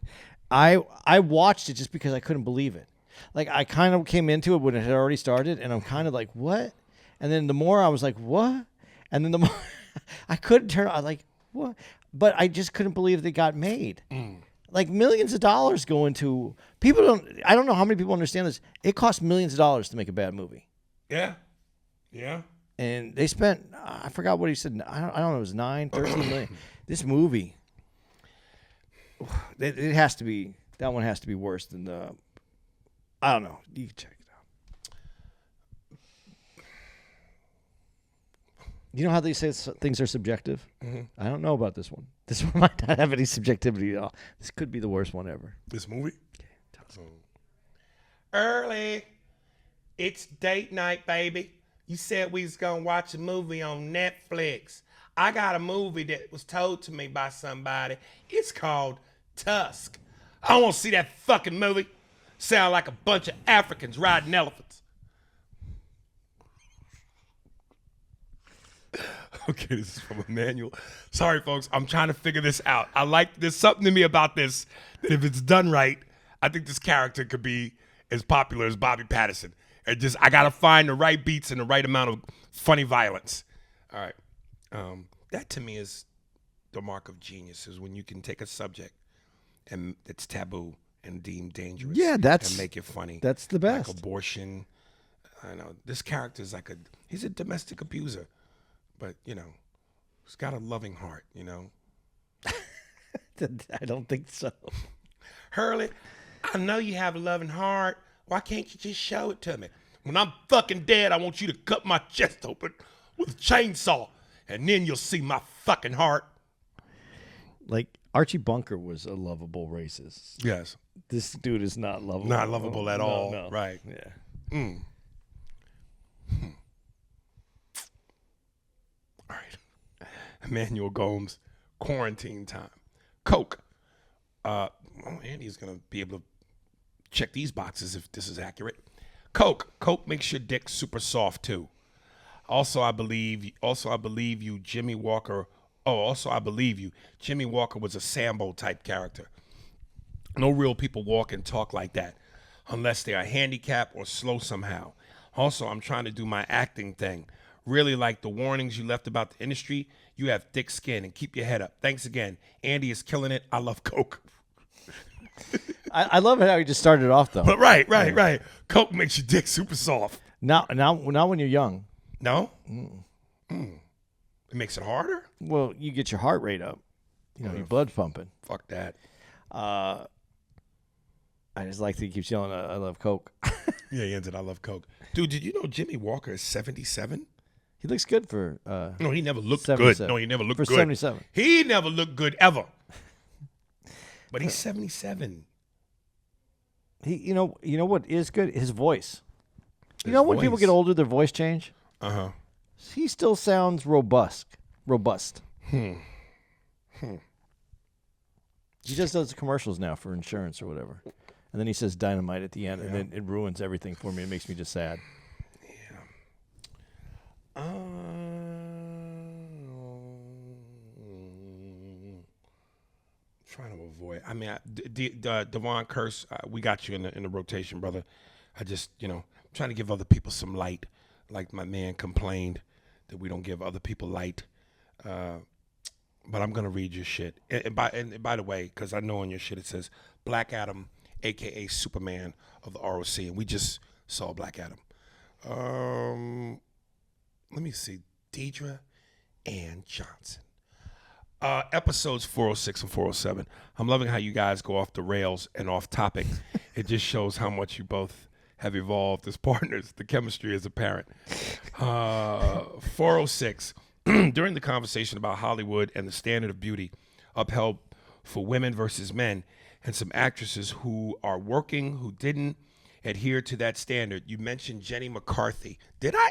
I watched it just because I couldn't believe it. Like, I kind of came into it when it had already started, and I'm kind of like, what? And then the more I was like, what? And then the more I couldn't turn, I was like, what? But I just couldn't believe they got made. Like, millions of dollars go into people. I don't know how many people understand this. It costs millions of dollars to make a bad movie. Yeah. And they spent, I forgot what he said. I don't know. It was 13 million. This movie, it has to be, that one has to be worse than the, I don't know. You can check it out. You know how they say things are subjective? Mm-hmm. I don't know about this one. This one might not have any subjectivity at all. This could be the worst one ever. This movie? Early. It's date night, baby. You said we was going to watch a movie on Netflix. I got a movie that was told to me by somebody. It's called Tusk. I don't want to see that fucking movie. Sound like a bunch of Africans riding elephants. Okay, this is from Emmanuel. Sorry, folks. I'm trying to figure this out. There's something to me about this that if it's done right, I think this character could be as popular as Bobby Patterson. I got to find the right beats and the right amount of funny violence. All right. That to me is the mark of genius, is when you can take a subject and it's taboo and deemed dangerous. Yeah, and make it funny. That's the best. Like abortion. I know this character is he's a domestic abuser, but he's got a loving heart. I don't think so. Hurley, I know you have a loving heart. Why can't you just show it to me? When I'm fucking dead, I want you to cut my chest open with a chainsaw, and then you'll see my fucking heart. Like Archie Bunker was a lovable racist. Yes. This dude is not lovable. Not lovable at all. No. Right. Yeah. All right. Emmanuel Gomes, quarantine time. Coke. Andy's going to be able to check these boxes if this is accurate. Coke. Coke makes your dick super soft too. Also, I believe you, Jimmy Walker. Also, I believe you. Jimmy Walker was a Sambo type character. No real people walk and talk like that unless they are handicapped or slow somehow. Also, I'm trying to do my acting thing. Really like the warnings you left about the industry. You have thick skin and keep your head up. Thanks again. Andy is killing it. I love Coke. I love how he just started off though. But right. Coke makes your dick super soft. Now when you're young. No? It makes it harder? Well, you get your heart rate up. Your blood's pumping. Fuck that. I just like that he keeps yelling, I love Coke. Yeah, he ended, I love Coke. Dude, did you know Jimmy Walker is 77? He looks good for No, he never looked 77. good. No, he never looked For good. 77. He never looked good ever. But he's 77. You know what is good? His voice. When people get older, their voice change? Uh-huh. He still sounds robust. He just does the commercials now for insurance or whatever. And then he says dynamite at the end, and then it ruins everything for me. It makes me just sad. Yeah. Trying to avoid. I mean, Devon Curse, we got you in the rotation, brother. I just, trying to give other people some light. Like my man complained that we don't give other people light. But I'm gonna read your shit. And by the way, because I know on your shit it says Black Adam, aka Superman of the ROC, and we just saw Black Adam. Let me see, Deidre Ann Johnson. Episodes 406 and 407. I'm loving how you guys go off the rails and off topic. It just shows how much you both have evolved as partners. The chemistry is apparent. 406. During the conversation about Hollywood and the standard of beauty upheld for women versus men, and some actresses who are working who didn't adhere to that standard, you mentioned Jenny McCarthy. Did I?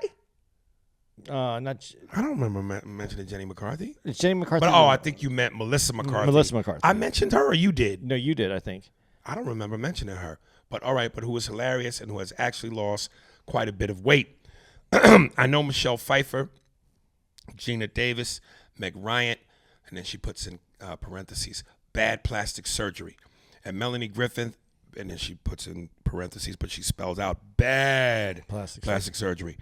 I don't remember mentioning Jenny McCarthy. It's Jenny McCarthy. But I think you meant Melissa McCarthy. Melissa McCarthy. I mentioned her, or you did? No, you did, I think. I don't remember mentioning her. But all right, but who was hilarious and who has actually lost quite a bit of weight. I know Michelle Pfeiffer, Gina Davis, Meg Ryan, and then she puts in parentheses, bad plastic surgery. And Melanie Griffith, and then she puts in parentheses, but she spells out bad plastic surgery.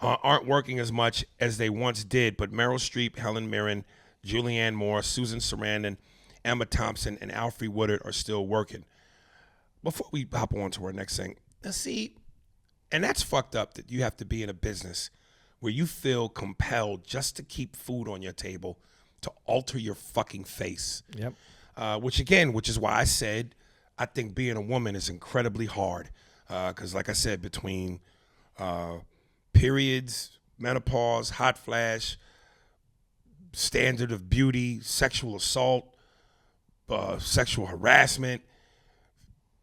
Aren't working as much as they once did, but Meryl Streep, Helen Mirren, Julianne Moore, Susan Sarandon, Emma Thompson, and Alfre Woodard are still working. Before we hop on to our next thing, now see, and that's fucked up that you have to be in a business where you feel compelled just to keep food on your table to alter your fucking face. Yep. Which is why I said I think being a woman is incredibly hard. Because like I said, between periods, menopause, hot flash, standard of beauty, sexual assault, sexual harassment,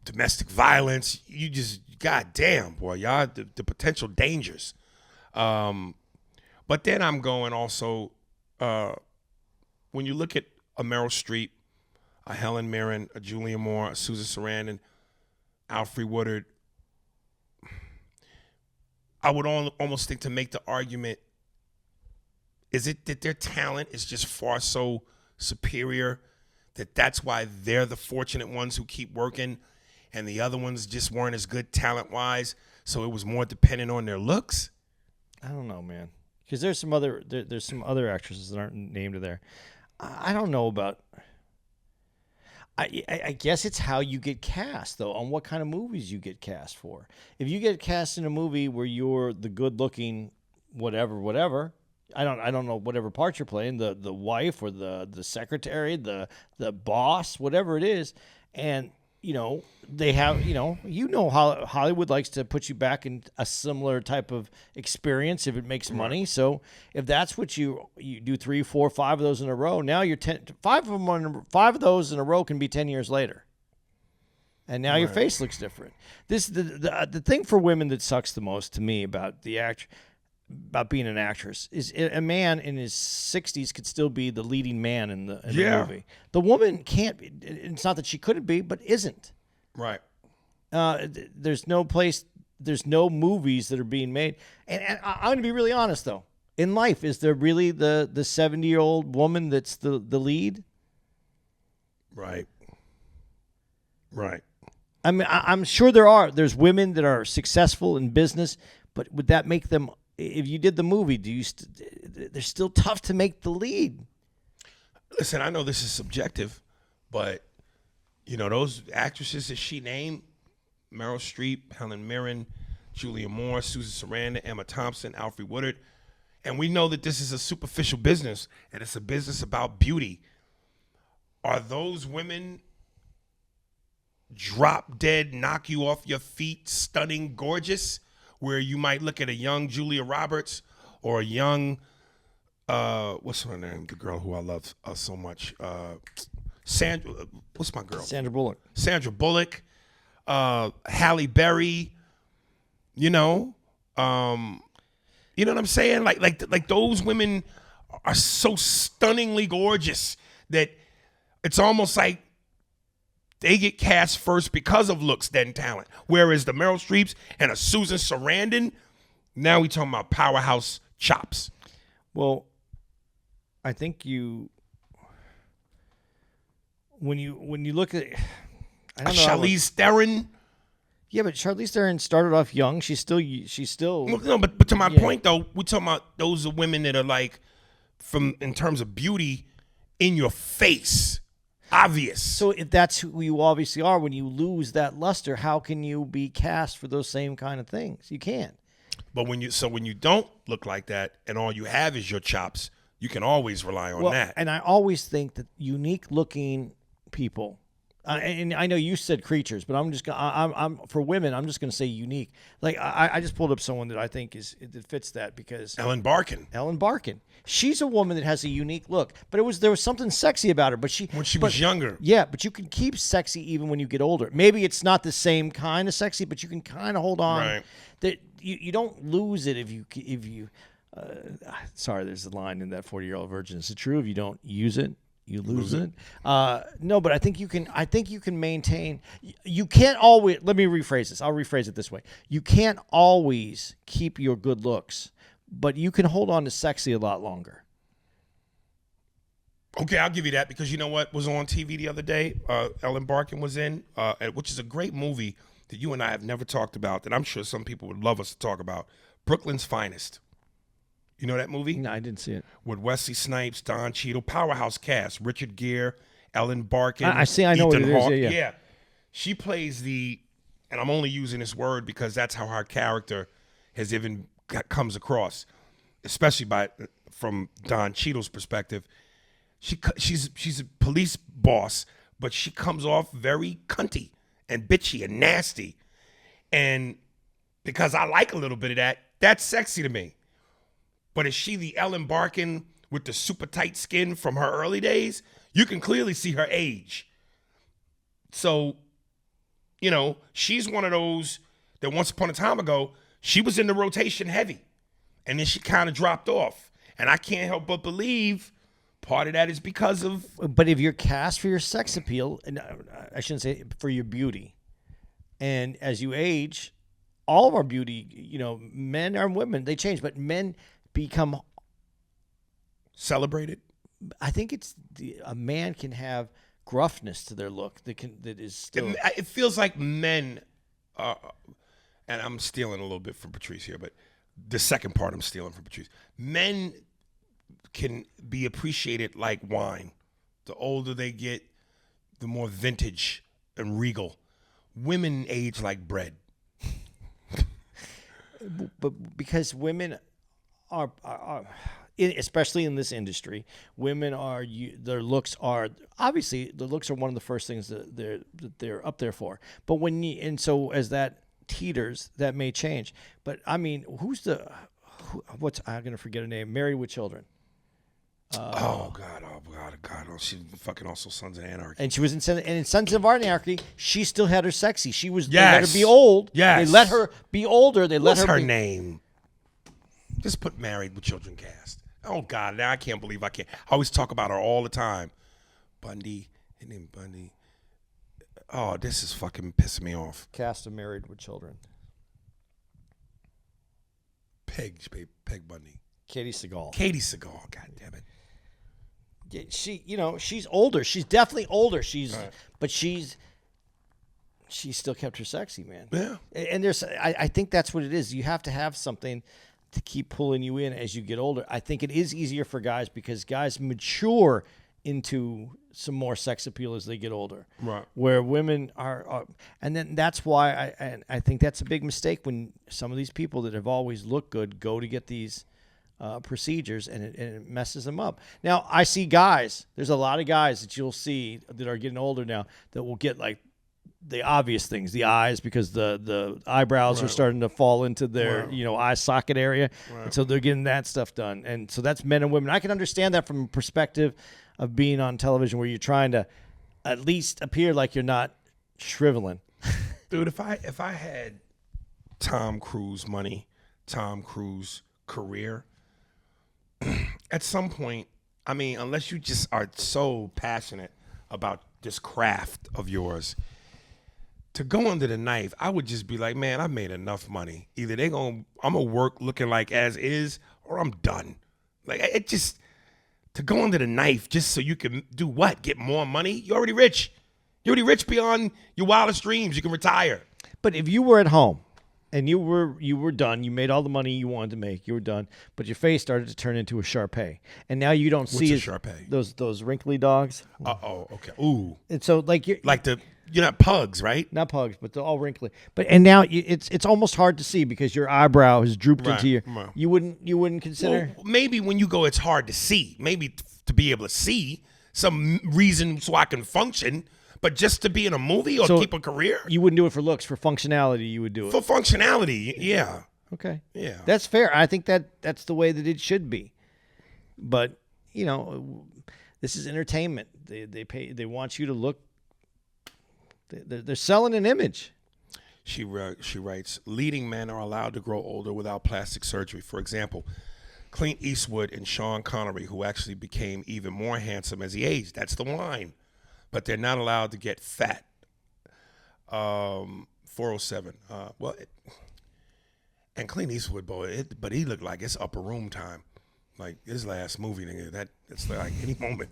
domestic violence, you just, goddamn, boy, y'all, the potential dangers. But then I'm going also, when you look at a Meryl Streep, a Helen Mirren, a Julianne Moore, a Susan Sarandon, Alfre Woodard, I would almost think to make the argument Is it that their talent is just far so superior that's why they're the fortunate ones who keep working and the other ones just weren't as good talent-wise, so it was more dependent on their looks? I don't know, man. Because there's some other actresses that aren't named there. I don't know about. I guess it's how you get cast, though, on what kind of movies you get cast for. If you get cast in a movie where you're the good-looking whatever, I don't know whatever part you're playing, the wife or the secretary, the boss, whatever it is, and they have how Hollywood likes to put you back in a similar type of experience if it makes money. So if that's what you do 3, 4, 5 of those in a row, now you're 5 of those in a row can be 10 years later. And now your face looks different. The thing for women that sucks the most to me about about being an actress is a man in his 60s could still be the leading man in the movie. The woman can't be. It's not that she couldn't be, but isn't. Right. There's no movies that are being made. And I'm going to be really honest, though. In life, is there really the 70-year-old woman that's the lead? Right. Right. I mean, I'm sure there's women that are successful in business, but would that make them? If you did the movie, they're still tough to make the lead. Listen, I know this is subjective, but those actresses that she named: Meryl Streep, Helen Mirren, Julia Moore, Susan Sarandon, Emma Thompson, Alfre Woodard, and we know that this is a superficial business and it's a business about beauty. Are those women drop dead, knock you off your feet, stunning, gorgeous? Where you might look at a young Julia Roberts or a young, what's her name? The girl who I love so much. Sandra, what's my girl? Sandra Bullock. Sandra Bullock, Halle Berry, you know what I'm saying? Like those women are so stunningly gorgeous that it's almost like they get cast first because of looks, then talent. Whereas the Meryl Streeps and a Susan Sarandon, now we talking about powerhouse chops. Well, I think when you look at, I don't know, Charlize Theron. Yeah, but Charlize Theron started off young. She's still. No, but to my point though, we're talking about those are women that are like, in terms of beauty, in your face. Obvious. So if that's who you obviously are, when you lose that luster, how can you be cast for those same kind of things? You can't. But when you don't look like that and all you have is your chops, you can always rely on that. And I always think that unique looking people, and I know you said creatures, but I'm for women, I'm just going to say unique. Like I just pulled up someone that I think that fits that because Ellen Barkin. She's a woman that has a unique look, but there was something sexy about her. But when she was younger, yeah. But you can keep sexy even when you get older. Maybe it's not the same kind of sexy, but you can kind of hold on. Right. That you don't lose it if you. Sorry, there's a line in that 40-Year-Old Virgin. Is it true? If you don't use it, you lose it. No, but I think you can maintain. You can't always. Let me rephrase this. I'll rephrase it this way. You can't always keep your good looks, but you can hold on to sexy a lot longer. Okay, I'll give you that because you know what was on TV the other day? Ellen Barkin was in, which is a great movie that you and I have never talked about that I'm sure some people would love us to talk about. Brooklyn's Finest. You know that movie? No, I didn't see it. With Wesley Snipes, Don Cheadle, powerhouse cast, Richard Gere, Ellen Barkin. I see. I know what it is. Yeah. She plays and I'm only using this word because that's how her character comes across, especially from Don Cheadle's perspective. She's a police boss, but she comes off very cunty and bitchy and nasty. And because I like a little bit of that, that's sexy to me. But is she the Ellen Barkin with the super tight skin from her early days? You can clearly see her age. So, she's one of those that once upon a time ago, she was in the rotation heavy. And then she kind of dropped off. And I can't help but believe part of that is because of... But if you're cast for your sex appeal, and I shouldn't say for your beauty, and as you age, all of our beauty, men and women, they change, but men become celebrated? I think it's a man can have gruffness to their look that is still. It feels like men, and I'm stealing a little bit from Patrice here, but the second part I'm stealing from Patrice. Men can be appreciated like wine. The older they get, the more vintage and regal. Women age like bread. But because women are especially in this industry, women their looks are obviously the looks are one of the first things that they're up there for. But so as that teeters, that may change. But I mean, I'm gonna forget her name. Married with Children. Oh God! She fucking also Sons of Anarchy. And she was in Sons of Anarchy. She still had her sexy. She was. Yes. They let her be old. Yes. They let her be older. What's her name? Just put Married with Children cast. Oh God! Now I can't believe I can't. I always talk about her all the time. Bundy. Her name Bundy. Oh, this is fucking pissing me off. Cast of Married with Children. Peg Bundy. Katie Seagal. God damn it. Yeah, she's older. She's definitely older. But she still kept her sexy, man. Yeah. And I think that's what it is. You have to have something to keep pulling you in as you get older. I think it is easier for guys because guys mature into some more sex appeal as they get older. Right. Where women are and then that's why I think that's a big mistake when some of these people that have always looked good go to get these procedures and it messes them up. Now, I see guys, there's a lot of guys that you'll see that are getting older now that will get like the obvious things, the eyes, because the eyebrows are starting to fall into their, eye socket area. Right. And so they're getting that stuff done. And so that's men and women. I can understand that from a perspective of being on television where you're trying to at least appear like you're not shriveling. Dude, if I had Tom Cruise money, Tom Cruise career, at some point, I mean, unless you just are so passionate about this craft of yours, to go under the knife, I would just be like, man, I made enough money. Either I'm gonna work looking like as is, or I'm done. Like it just to go under the knife just so you can do what? Get more money? You're already rich. You're already rich beyond your wildest dreams. You can retire. But if you were at home and you were done, you made all the money you wanted to make, you were done, but your face started to turn into a Shar-Pei, and now you don't see What's a Shar-Pei? Those wrinkly dogs. Okay. Ooh. And so You're not pugs, right? Not pugs, but they're all wrinkly. And now it's almost hard to see because your eyebrow has drooped into your. Right. You wouldn't consider. Well, maybe when you go, it's hard to see. Maybe to be able to see some reason so I can function, but just to be in a movie or keep a career. You wouldn't do it for looks. For functionality, you would do it. For functionality, yeah. Okay. Yeah. That's fair. I think that's the way that it should be. But this is entertainment. They want you to look. They're selling an image. She writes, leading men are allowed to grow older without plastic surgery. For example, Clint Eastwood and Sean Connery, who actually became even more handsome as he aged. That's the line. But they're not allowed to get fat. 407. And Clint Eastwood, but he looked like it's upper room time. Like his last movie, nigga, it's like any moment.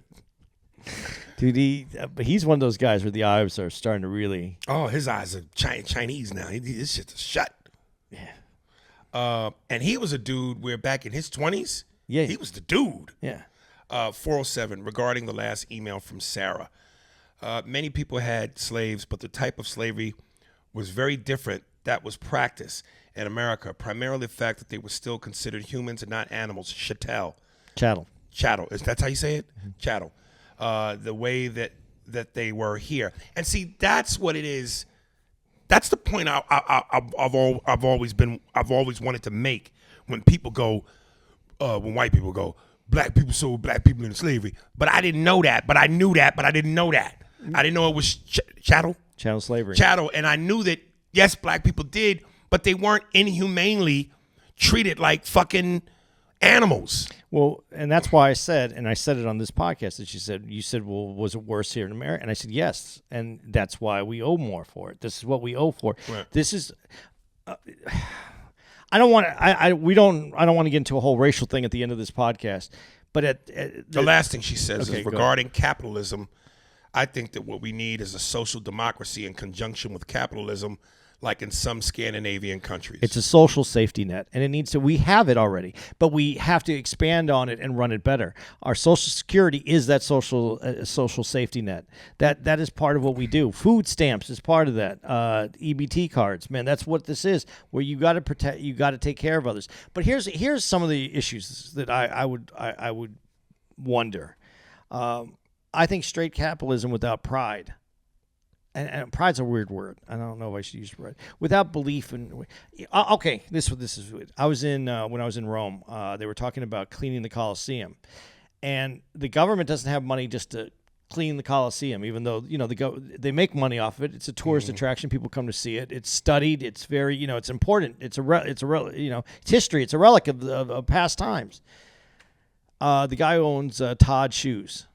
Dude, but he's one of those guys where the eyes are starting to really. Oh, his eyes are Chinese now. His shit's shut. Yeah. And he was a dude where back in his 20s, he was the dude. Yeah. 407, regarding the last email from Sarah. Many people had slaves, but the type of slavery was very different that was practiced in America. Primarily the fact that they were still considered humans and not animals. Chattel. Chattel. That's how you say it? Mm-hmm. Chattel. The way that they were here, and see, that's what it is. That's the point I've always wanted to make when people go, when white people go, black people sold black people into slavery. But I didn't know that. But I knew that. But I didn't know that. I didn't know it was chattel. Chattel slavery. Chattel, and I knew that yes, black people did, but they weren't inhumanely treated like fucking animals. Well, and that's why I said it on this podcast, that you said, well, was it worse here in America? And I said, yes. And that's why we owe more for it. This is what we owe for. Right. This is, I don't want to get into a whole racial thing at the end of this podcast, But the last thing she says Okay, is go regarding capitalism, I think that what we need is a social democracy in conjunction with capitalism, like in some Scandinavian countries. It's a social safety net, and it needs to. We have it already, but we have to expand on it and run it better. Our Social Security is that social safety net. That is part of what we do. Food stamps is part of that. EBT cards, man, that's what this is. Where you got to protect, you got to take care of others. But here's some of the issues that I would wonder. I think straight capitalism without pride. And pride's a weird word. I don't know if I should use pride. Without belief in, okay, this is. I was in when I was in Rome. They were talking about cleaning the Colosseum, and the government doesn't have money just to clean the Colosseum, even though they make money off of it. It's a tourist attraction. People come to see it. It's studied. It's very it's important. It's history. It's a relic of past times. The guy owns Todd Shoes.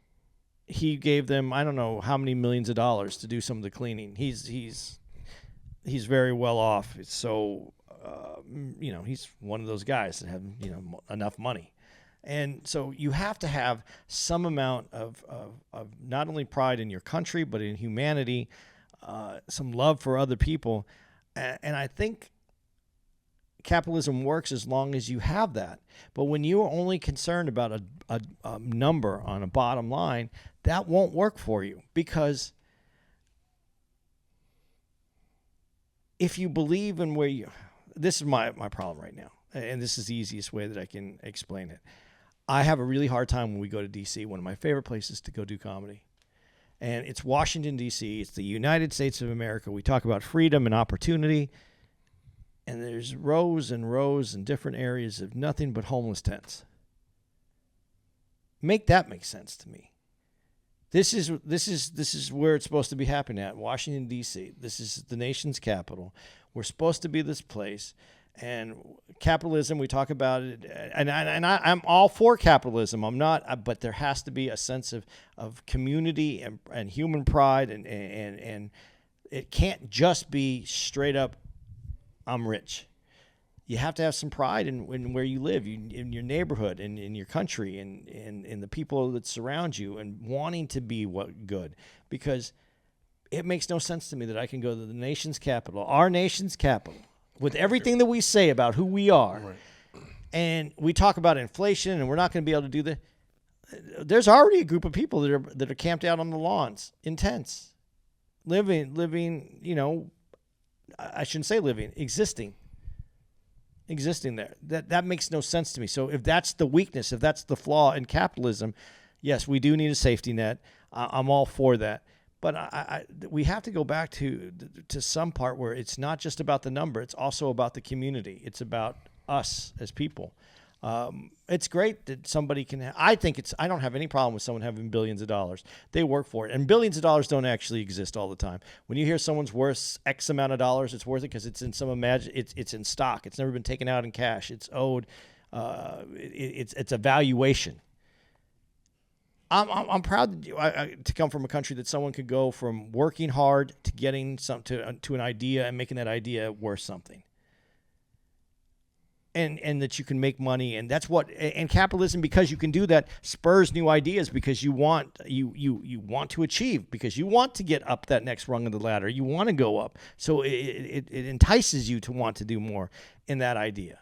He gave them I don't know how many millions of dollars to do some of the cleaning. He's very well off. So he's one of those guys that have enough money, and so you have to have some amount of not only pride in your country but in humanity, some love for other people, and I think capitalism works as long as you have that. But when you're only concerned about a number on a bottom line, that won't work for you, because if you believe in where you... This is my problem right now, and this is the easiest way that I can explain it. I have a really hard time when we go to D.C., one of my favorite places to go do comedy. And it's Washington, D.C. It's the United States of America. We talk about freedom and opportunity, and there's rows and rows in different areas of nothing but homeless tents. Make that make sense to me. This is where it's supposed to be happening at, Washington, D.C. This is the nation's capital. We're supposed to be this place. And capitalism, we talk about it, and I'm all for capitalism. I'm not, but there has to be a sense of community and human pride, and it can't just be straight up, I'm rich. You have to have some pride in where you live, in your neighborhood, in your country, and in the people that surround you, and wanting to be good. Because it makes no sense to me that I can go to the nation's capital, our nation's capital, with everything that we say about who we are, right, and we talk about inflation, and we're not going to be able to do that. There's already a group of people that are camped out on the lawns in tents, living. I shouldn't say living, existing there. That makes no sense to me. So if that's the weakness, if that's the flaw in capitalism, yes, we do need a safety net. I'm all for that. But we have to go back to some part where it's not just about the number. It's also about the community. It's about us as people. It's great that somebody can. I don't have any problem with someone having billions of dollars. They work for it, and billions of dollars don't actually exist all the time. When you hear someone's worth X amount of dollars, it's worth it because it's in it's in stock. It's never been taken out in cash. It's owed. It's a valuation. I'm proud to come from a country that someone could go from working hard to getting to an idea and making that idea worth something. And that you can make money, and that's what, and capitalism, because you can do that, spurs new ideas, because you want to achieve, because you want to get up that next rung of the ladder, you want to go up, so it entices you to want to do more in that idea,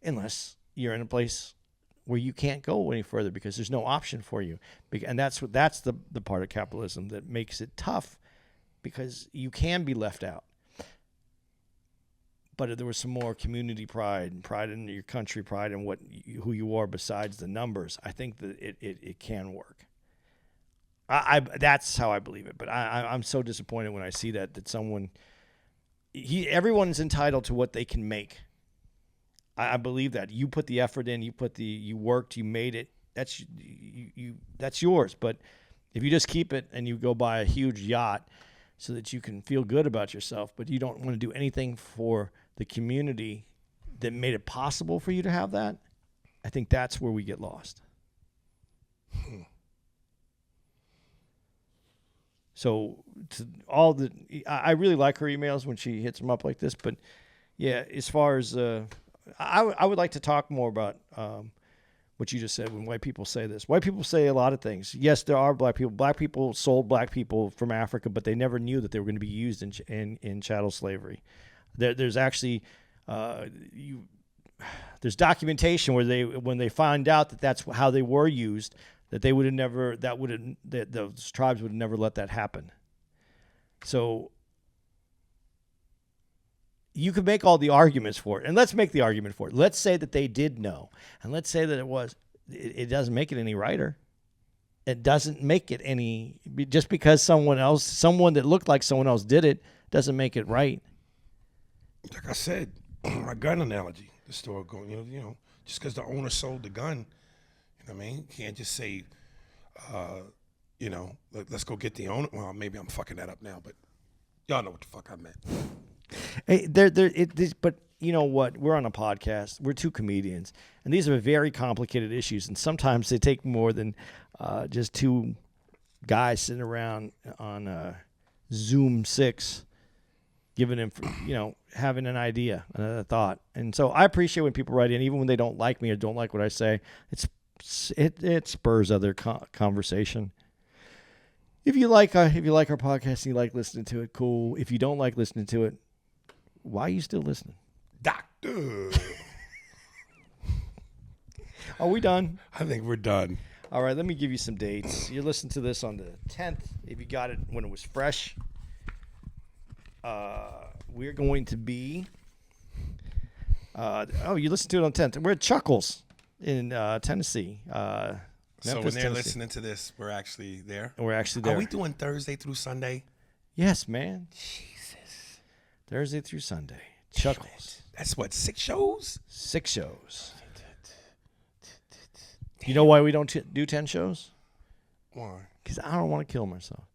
unless you're in a place where you can't go any further because there's no option for you, and that's the part of capitalism that makes it tough, because you can be left out. But if there was some more community pride and pride in your country, pride in who you are besides the numbers, I think that it can work. That's how I believe it. But I'm so disappointed when I see that someone, everyone's entitled to what they can make. I believe that. You put the effort in, you worked, you made it. That's yours. But if you just keep it and you go buy a huge yacht so that you can feel good about yourself, but you don't want to do anything for the community that made it possible for you to have that, I think that's where we get lost. So I really like her emails when she hits them up like this, but yeah, as far as I would like to talk more about what you just said when white people say this. White people say a lot of things. Yes, there are black people. Black people sold black people from Africa, but they never knew that they were going to be used in chattel slavery. There's actually there's documentation where when they find out that that's how they were used, that they would have never that those tribes would have never let that happen. So you could make all the arguments for it, and let's make the argument for it. Let's say that they did know, and let's say that it doesn't make it any righter. It doesn't make it any, just because someone that looked like someone else did it, doesn't make it right. Like I said, my gun analogy, the store going, you know, just because the owner sold the gun, you know what I mean? You can't just say, you know, let's go get the owner. Well, maybe I'm fucking that up now, but y'all know what the fuck I meant. Hey, but you know what? We're on a podcast. We're two comedians, and these are very complicated issues. And sometimes they take more than just two guys sitting around on Zoom 6, giving them, having an idea, a thought. And so I appreciate when people write in, even when they don't like me or don't like what I say. It spurs other conversation. If you like our podcast and you like listening to it, cool. If you don't like listening to it, why are you still listening? Doctor. Are we done? I think we're done. All right, let me give you some dates. You listened to this on the 10th. If you got it when it was fresh, we're going to be... you listened to it on the 10th. We're at Chuckles in Tennessee. So when Memphis, they're Tennessee. listening to this, we're actually there. We're actually there. Are we doing Thursday through Sunday? Yes, man. Jesus. Thursday through Sunday. Chuckles. That's what, 6 shows? 6 shows. You know why we don't do 10 shows? Why? Because I don't want to kill myself.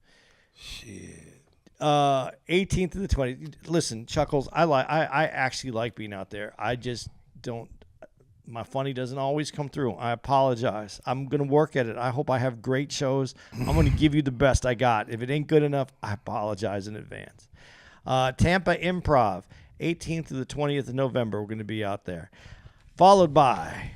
Shit. 18th to the 20th. Listen, Chuckles, I actually like being out there. I just don't. My funny doesn't always come through. I apologize. I'm going to work at it. I hope I have great shows. I'm going to give you the best I got. If it ain't good enough, I apologize in advance. Tampa Improv, 18th to the 20th of November. We're going to be out there. Followed by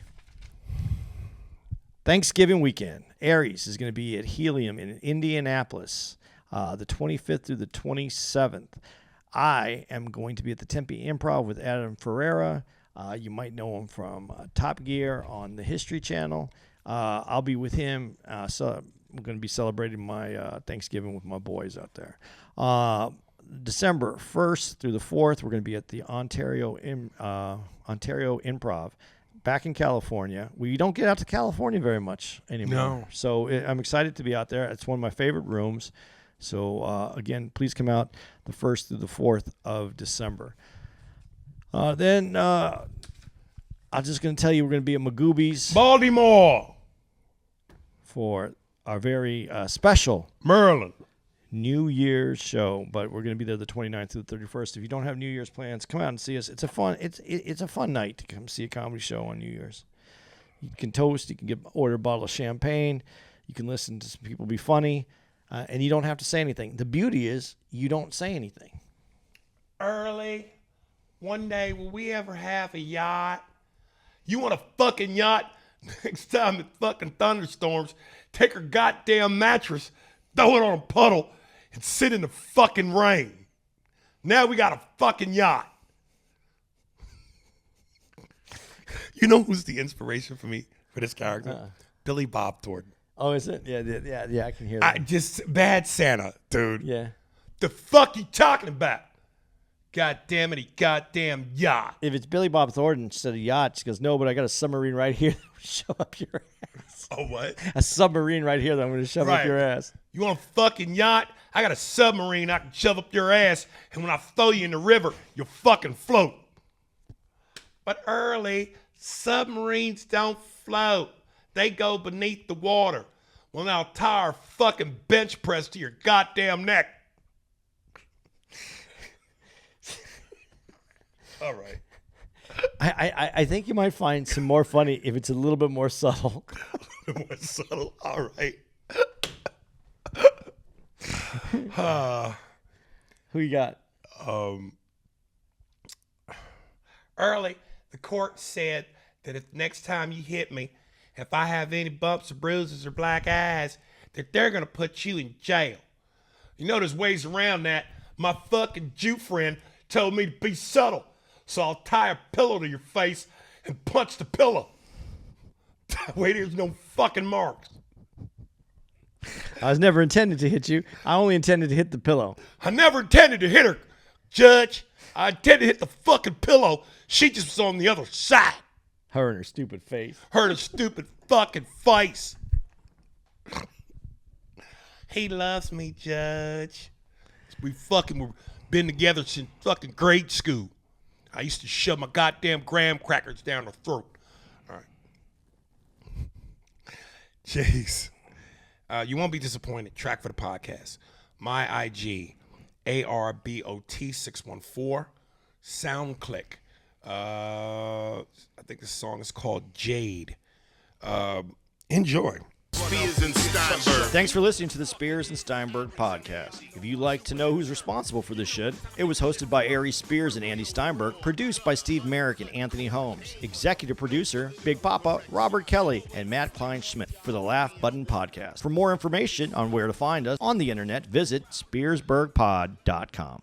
Thanksgiving weekend. Aries is going to be at Helium in Indianapolis, the 25th through the 27th. I am going to be at the Tempe Improv with Adam Ferreira. You might know him from Top Gear on the History Channel. I'll be with him. So I'm going to be celebrating my Thanksgiving with my boys out there. December 1st through the 4th, we're going to be at the Ontario Improv back in California. We don't get out to California very much anymore. No. So I'm excited to be out there. It's one of my favorite rooms. So, again, please come out the 1st through the 4th of December. Then I'm just going to tell you we're going to be at Magoobies Baltimore. for our very special Maryland. New Year's show, but we're going to be there the 29th through the 31st. If you don't have New Year's plans, come out and see us. It's a fun night to come see a comedy show on New Year's. You can toast, you can order a bottle of champagne, you can listen to some people be funny, and you don't have to say anything. The beauty is you don't say anything. Early. One day, will we ever have a yacht? You want a fucking yacht? Next time it fucking thunderstorms, take her goddamn mattress, throw it on a puddle, and sit in the fucking rain. Now we got a fucking yacht. You know who's the inspiration for me, for this character? Billy Bob Thornton. Oh, is it? Yeah, I can hear that. Just bad Santa, dude. Yeah. The fuck you talking about? God damn it, he goddamn yacht. If it's Billy Bob Thornton instead of yacht, she goes, no, but I got a submarine right here that will shove up your ass. Oh, what? A submarine right here that I'm going to shove up your ass. You want a fucking yacht? I got a submarine I can shove up your ass, and when I throw you in the river, you'll fucking float. But early, submarines don't float. They go beneath the water. Well, now tie our fucking bench press to your goddamn neck. All right. I think you might find some more funny if it's a little bit more subtle. A little more subtle. All right. Who you got? Early, the court said that if next time you hit me, if I have any bumps or bruises or black eyes, that they're going to put you in jail. You know there's ways around that. My fucking Jew friend told me to be subtle, so I'll tie a pillow to your face and punch the pillow. That way there's no fucking marks. I was never intended to hit you. I only intended to hit the pillow. I never intended to hit her, Judge. I intended to hit the fucking pillow. She just was on the other side. Her and her stupid face. Her stupid fucking face. He loves me, Judge. We've been together since fucking grade school. I used to shove my goddamn graham crackers down her throat. All right. Jeez. You won't be disappointed. Track for the podcast. My IG, ARBOT614, SoundClick. I think the song is called Jade. Enjoy. Spears and Steinberg. Thanks for listening to the Spears and Steinberg podcast. If you'd like to know who's responsible for this shit, it was hosted by Ari Spears and Andy Steinberg, produced by Steve Merrick and Anthony Holmes, executive producer Big Papa Robert Kelly and Matt Kleinschmidt for the Laugh Button podcast. For more information on where to find us on the internet, visit SpearsburgPod.com.